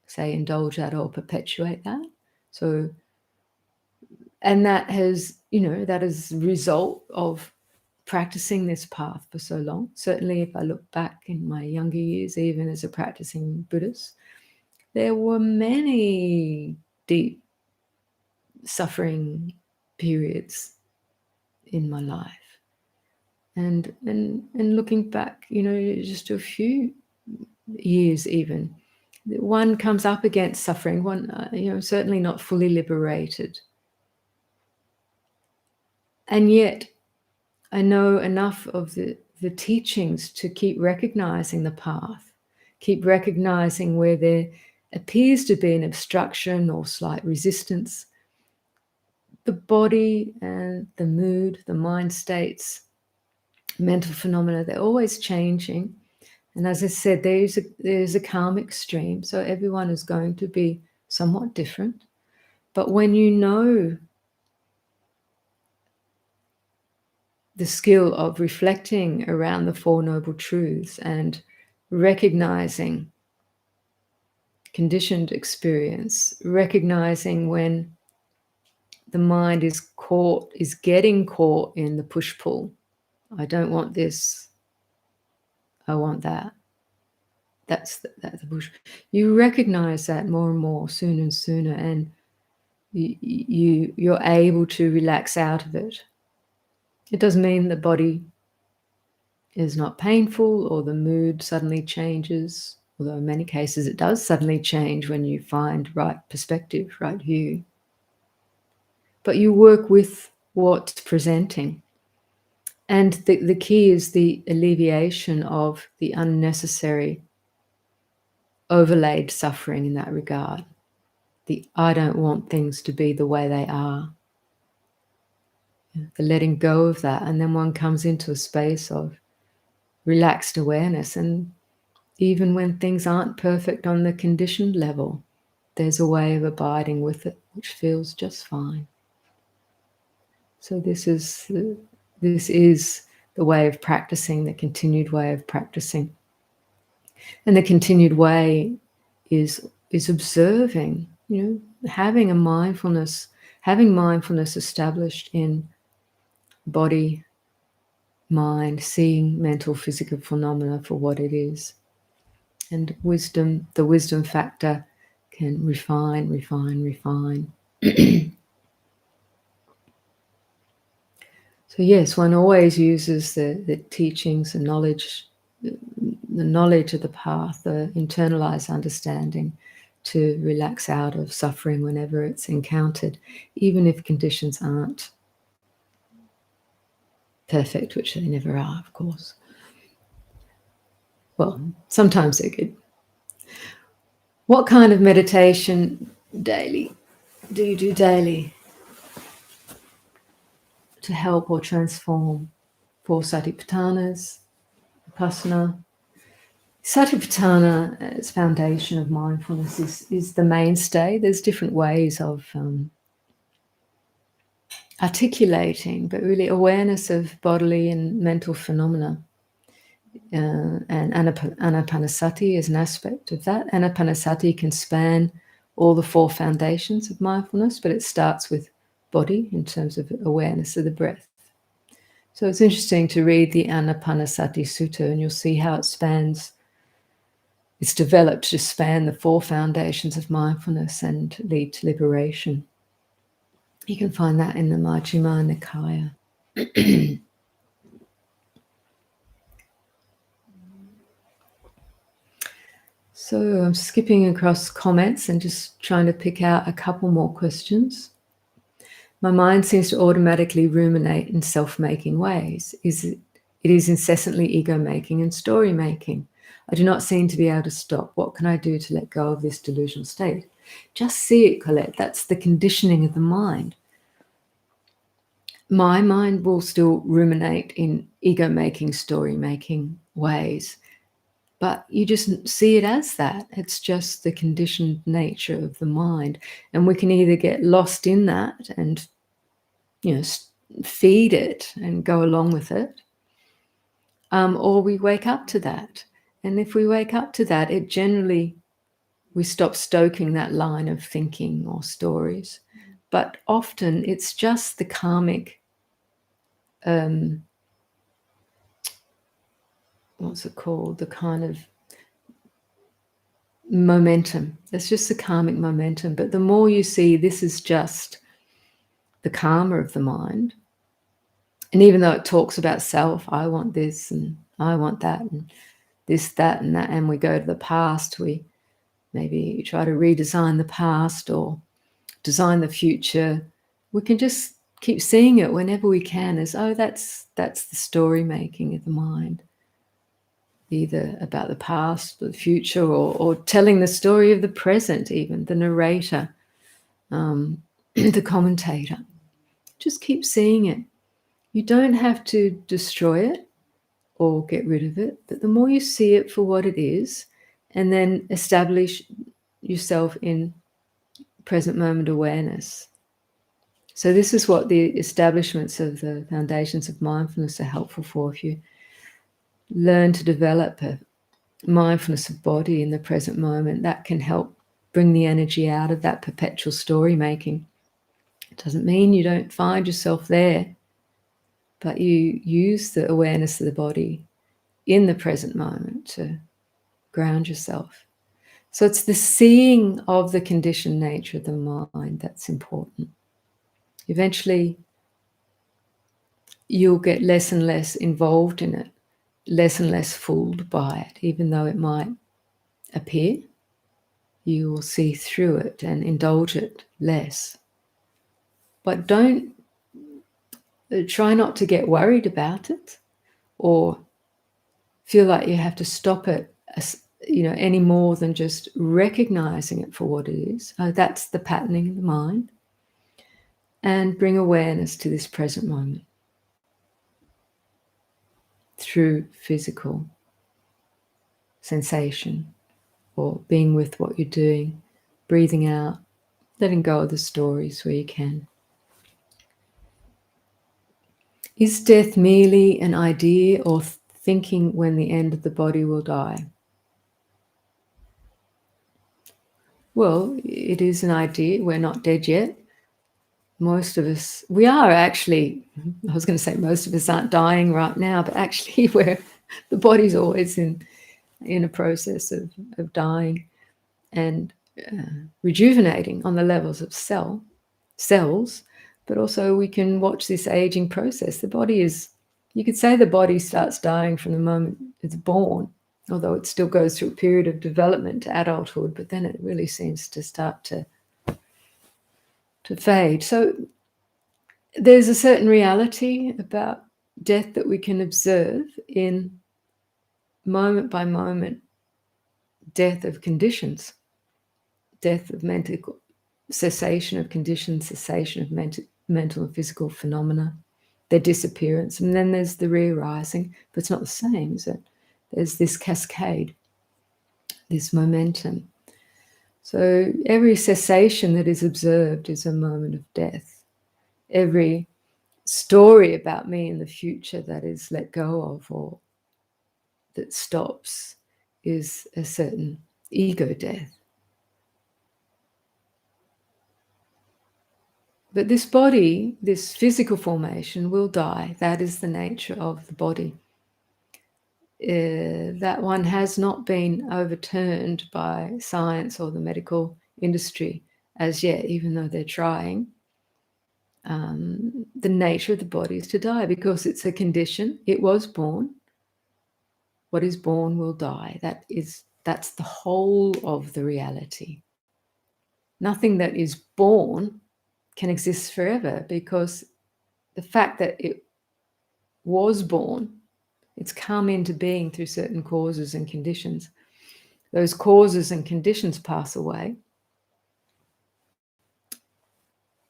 say indulge that or perpetuate that. So, and that has a result of practicing this path for so long. Certainly if I look back in my younger years, even as a practicing Buddhist, there were many deep suffering periods in my life. And looking back, just a few years even, one comes up against suffering, one, certainly not fully liberated. And yet, I know enough of the teachings to keep recognizing the path, keep recognizing where there appears to be an obstruction or slight resistance. The body and the mood, the mind states, mental phenomena, they're always changing. And as I said, there's a karmic stream, so everyone is going to be somewhat different. But when you know the skill of reflecting around the Four Noble Truths and recognizing conditioned experience, recognizing when the mind is getting caught in the push-pull. I don't want this, I want that. That's the push. You recognize that more and more, sooner and sooner, and you're able to relax out of it. It doesn't mean the body is not painful or the mood suddenly changes, although in many cases it does suddenly change when you find right perspective, right view. But you work with what's presenting. And the key is the alleviation of the unnecessary overlaid suffering in that regard. The I don't want things to be the way they are. The letting go of that. And then one comes into a space of relaxed awareness. And even when things aren't perfect on the conditioned level, there's a way of abiding with it, which feels just fine. So this is the way of practicing, the continued way of practicing. And the continued way is observing, having mindfulness established in body, mind, seeing mental, physical phenomena for what it is. And wisdom, the wisdom factor can refine. So yes, one always uses the teachings and knowledge, the knowledge of the path, the internalized understanding to relax out of suffering whenever it's encountered, even if conditions aren't perfect, which they never are, of course. Well, sometimes they're good. What kind of meditation daily do you do daily to help or transform for Satipatthanas, Vipassana? Satipatthana, its foundation of mindfulness, is the mainstay. There's different ways of articulating, but really awareness of bodily and mental phenomena. And Anapanasati is an aspect of that. Anapanasati can span all the four foundations of mindfulness, but it starts with body in terms of awareness of the breath. So it's interesting to read the Anapanasati Sutta, and you'll see how it spans. It's developed to span the four foundations of mindfulness and lead to liberation. You can find that in the Majjhima Nikaya. So I'm skipping across comments and just trying to pick out a couple more questions. My mind seems to automatically ruminate in self-making ways. It is incessantly ego-making and story-making. I do not seem to be able to stop. What can I do to let go of this delusional state? Just see it, Colette. That's the conditioning of the mind. My mind will still ruminate in ego-making, story-making ways. But you just see it as that. It's just the conditioned nature of the mind. And we can either get lost in that and, feed it and go along with it, or we wake up to that. And if we wake up to that, we stop stoking that line of thinking or stories. But often it's just the karmic, what's it called? The kind of momentum. It's just the karmic momentum. But the more you see this is just the karma of the mind, and even though it talks about self, I want this and I want that and this, that, and that, and we go to the past, we maybe you try to redesign the past or design the future, we can just keep seeing it whenever we can as, oh, that's the story making of the mind, either about the past or the future, or telling the story of the present, even the narrator, the commentator. Just keep seeing it. You don't have to destroy it or get rid of it, but the more you see it for what it is, and then establish yourself in present moment awareness. So this is what the establishments of the foundations of mindfulness are helpful for. If you learn to develop a mindfulness of body in the present moment, that can help bring the energy out of that perpetual story making. It doesn't mean you don't find yourself there, but you use the awareness of the body in the present moment to ground yourself. So it's the seeing of the conditioned nature of the mind that's important. Eventually, you'll get less and less involved in it, less and less fooled by it, even though it might appear. You will see through it and indulge it less. But don't try not to get worried about it or feel like you have to stop it, any more than just recognizing it for what it is. Oh, that's the patterning of the mind. And bring awareness to this present moment through physical sensation or being with what you're doing, breathing out, letting go of the stories where you can. Is death merely an idea or thinking when the end of the body will die? Well, it is an idea. We're not dead yet. Most of us, we are actually, I was going to say most of us aren't dying right now, but actually the body's always in a process of dying and rejuvenating on the levels of cells, but also we can watch this aging process. The body is, you could say the body starts dying from the moment it's born, although it still goes through a period of development to adulthood, but then it really seems to start to fade. So there's a certain reality about death that we can observe in moment by moment death of conditions, death of mental, cessation of conditions, cessation of mental and physical phenomena, their disappearance. And then there's the re-arising, but it's not the same, is it? There's this cascade, this momentum. So every cessation that is observed is a moment of death. Every story about me in the future that is let go of or that stops is a certain ego death. But this body, this physical formation will die. That is the nature of the body. That one has not been overturned by science or the medical industry as yet, even though they're trying. The nature of the body is to die because it's a condition. It was born. What is born will die. That's the whole of the reality. Nothing that is born can exist forever because the fact that it was born, it's come into being through certain causes and conditions. Those causes and conditions pass away.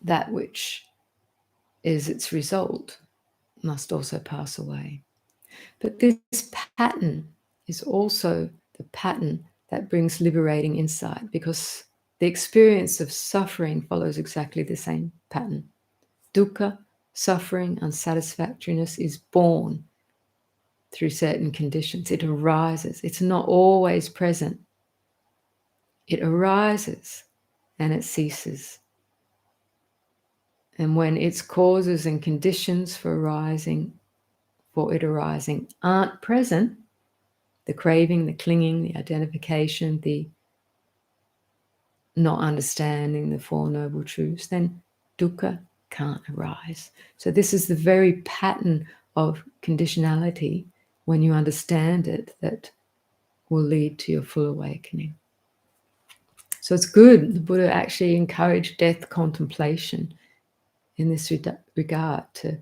That which is its result must also pass away. But this pattern is also the pattern that brings liberating insight because the experience of suffering follows exactly the same pattern. Dukkha, suffering, unsatisfactoriness is born through certain conditions. It arises. It's not always present. It arises and it ceases. And when its causes and conditions for it arising aren't present, the craving, the clinging, the identification, the not understanding the Four Noble Truths, then dukkha can't arise. So this is the very pattern of conditionality, when you understand it, that will lead to your full awakening. So it's good. The Buddha actually encouraged death contemplation in this regard, to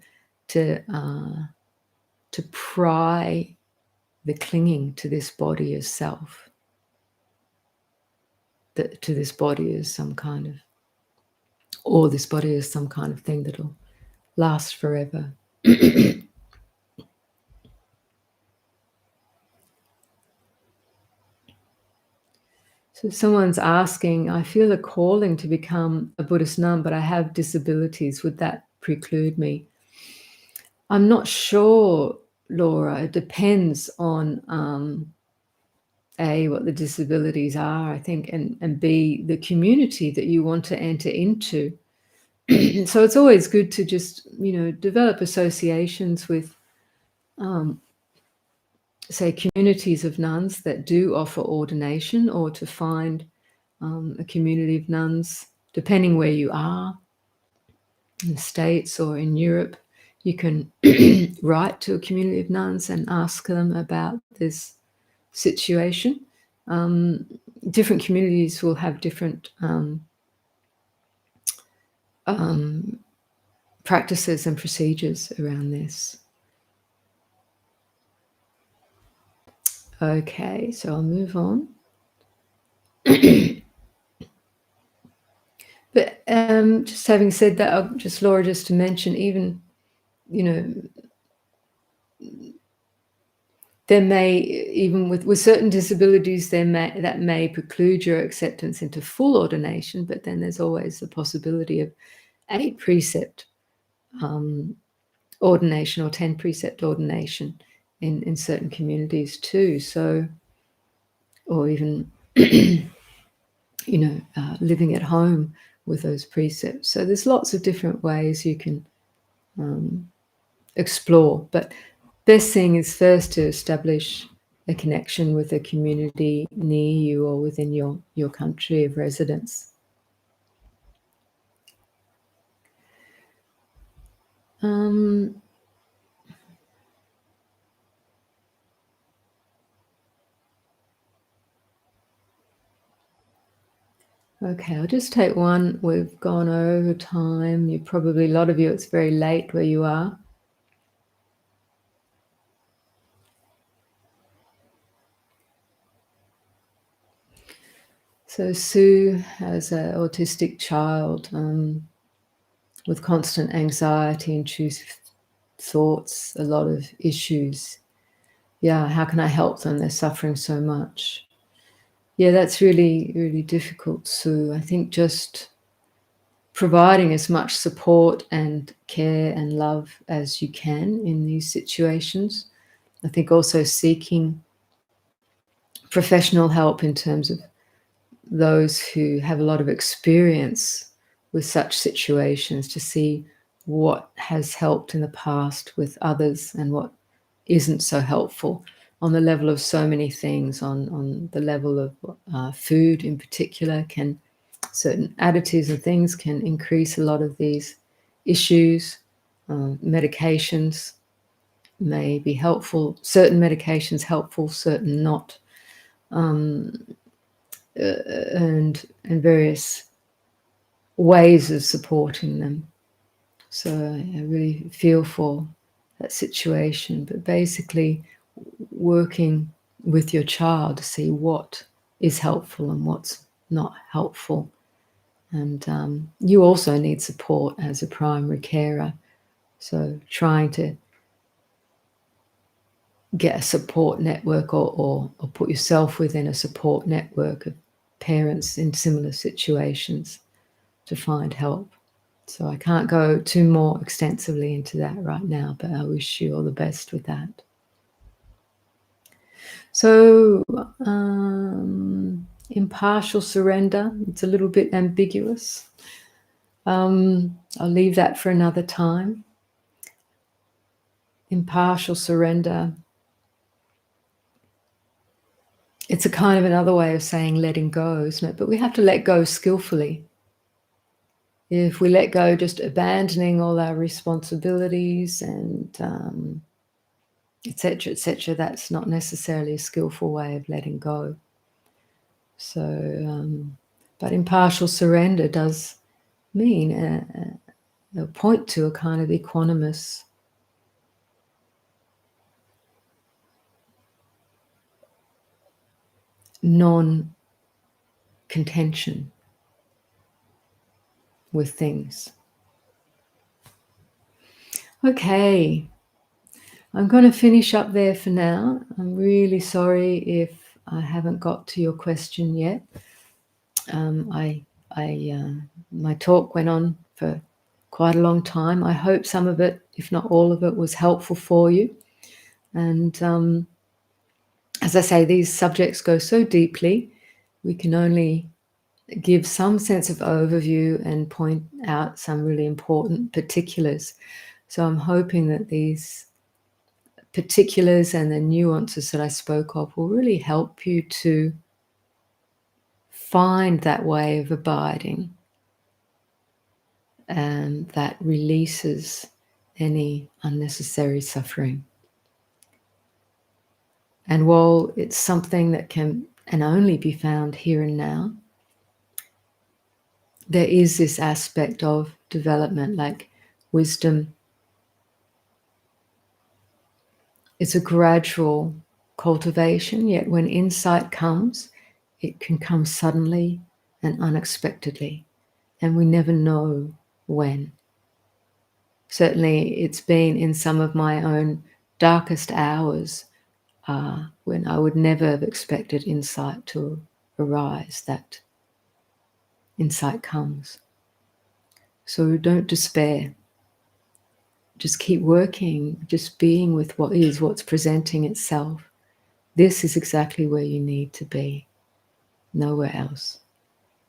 pry the clinging to this body as self, to this body as some kind of, or this body as some kind of thing that'll last forever. So someone's asking, I feel a calling to become a Buddhist nun, but I have disabilities. Would that preclude me? I'm not sure, Laura. It depends on A, what the disabilities are, I think, and B, the community that you want to enter into. So it's always good to just, develop associations with, say, communities of nuns that do offer ordination, or to find a community of nuns, depending where you are, in the States or in Europe. You can write to a community of nuns and ask them about this situation. Different communities will have different practices and procedures around this. Okay, so I'll move on. But just having said that, Laura, just to mention, even, there may, even with certain disabilities, that may preclude your acceptance into full ordination, but then there's always the possibility of 8 precept ordination or 10 precept ordination in certain communities too. So, or even, living at home with those precepts. So there's lots of different ways you can explore, but best thing is first to establish a connection with a community near you or within your country of residence. Okay, I'll just take one. We've gone over time. A lot of you, it's very late where you are. So Sue has an autistic child with constant anxiety, intrusive thoughts, a lot of issues. Yeah, how can I help them? They're suffering so much. Yeah, that's really, really difficult, Sue. I think just providing as much support and care and love as you can in these situations. I think also seeking professional help in terms of those who have a lot of experience with such situations, to see what has helped in the past with others and what isn't so helpful on the level of so many things. On the level of food in particular, certain additives and things can increase a lot of these issues. Medications may be helpful, certain medications helpful, certain not, and various ways of supporting them. So I really feel for that situation, but basically working with your child to see what is helpful and what's not helpful. And you also need support as a primary carer. So trying to get a support network, or put yourself within a support network of parents in similar situations to find help. So I can't go too more extensively into that right now, but I wish you all the best with that. So impartial surrender, it's a little bit ambiguous. I'll leave that for another time. Impartial surrender, it's a kind of another way of saying letting go, isn't it? But we have to let go skillfully. If we let go just abandoning all our responsibilities and etc., that's not necessarily a skillful way of letting go. So, But impartial surrender does mean point to a kind of equanimous non-contention with things. Okay, I'm going to finish up there for now. I'm really sorry if I haven't got to your question yet. My talk went on for quite a long time. I hope some of it, if not all of it, was helpful for you. And as I say, these subjects go so deeply, we can only give some sense of overview and point out some really important particulars. So I'm hoping that these particulars and the nuances that I spoke of will really help you to find that way of abiding and that releases any unnecessary suffering. And while it's something that can and only be found here and now, there is this aspect of development, like wisdom. It's a gradual cultivation, yet when insight comes, it can come suddenly and unexpectedly, and we never know when. Certainly, it's been in some of my own darkest hours when I would never have expected insight to arise, that insight comes. So don't despair. Just keep working, just being with what is, what's presenting itself. This is exactly where you need to be, nowhere else.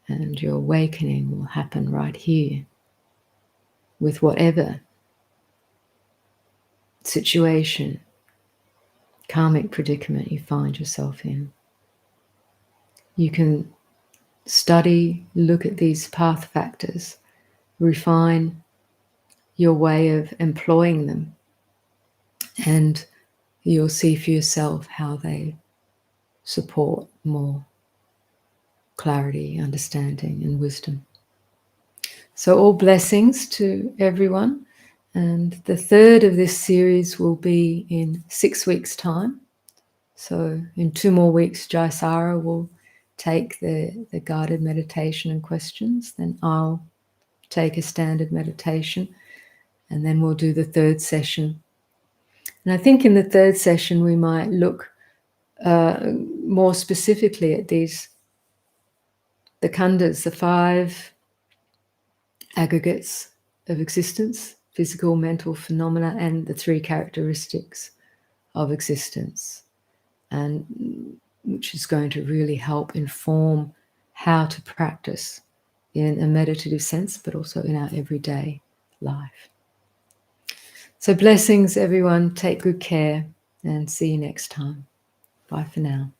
And your awakening will happen right here with whatever situation, karmic predicament you find yourself in. You can study, look at these path factors, refine your way of employing them, and you'll see for yourself how they support more clarity, understanding, and wisdom. So all blessings to everyone. And the third of this series will be in 6 weeks' time. So in 2 more weeks, Jaisara will take the guided meditation and questions. Then I'll take a standard meditation. And then we'll do the third session. And I think in the third session, we might look more specifically at the khandhas, the 5 aggregates of existence, physical, mental phenomena, and the 3 characteristics of existence, and which is going to really help inform how to practice in a meditative sense, but also in our everyday life. So blessings, everyone. Take good care and see you next time. Bye for now.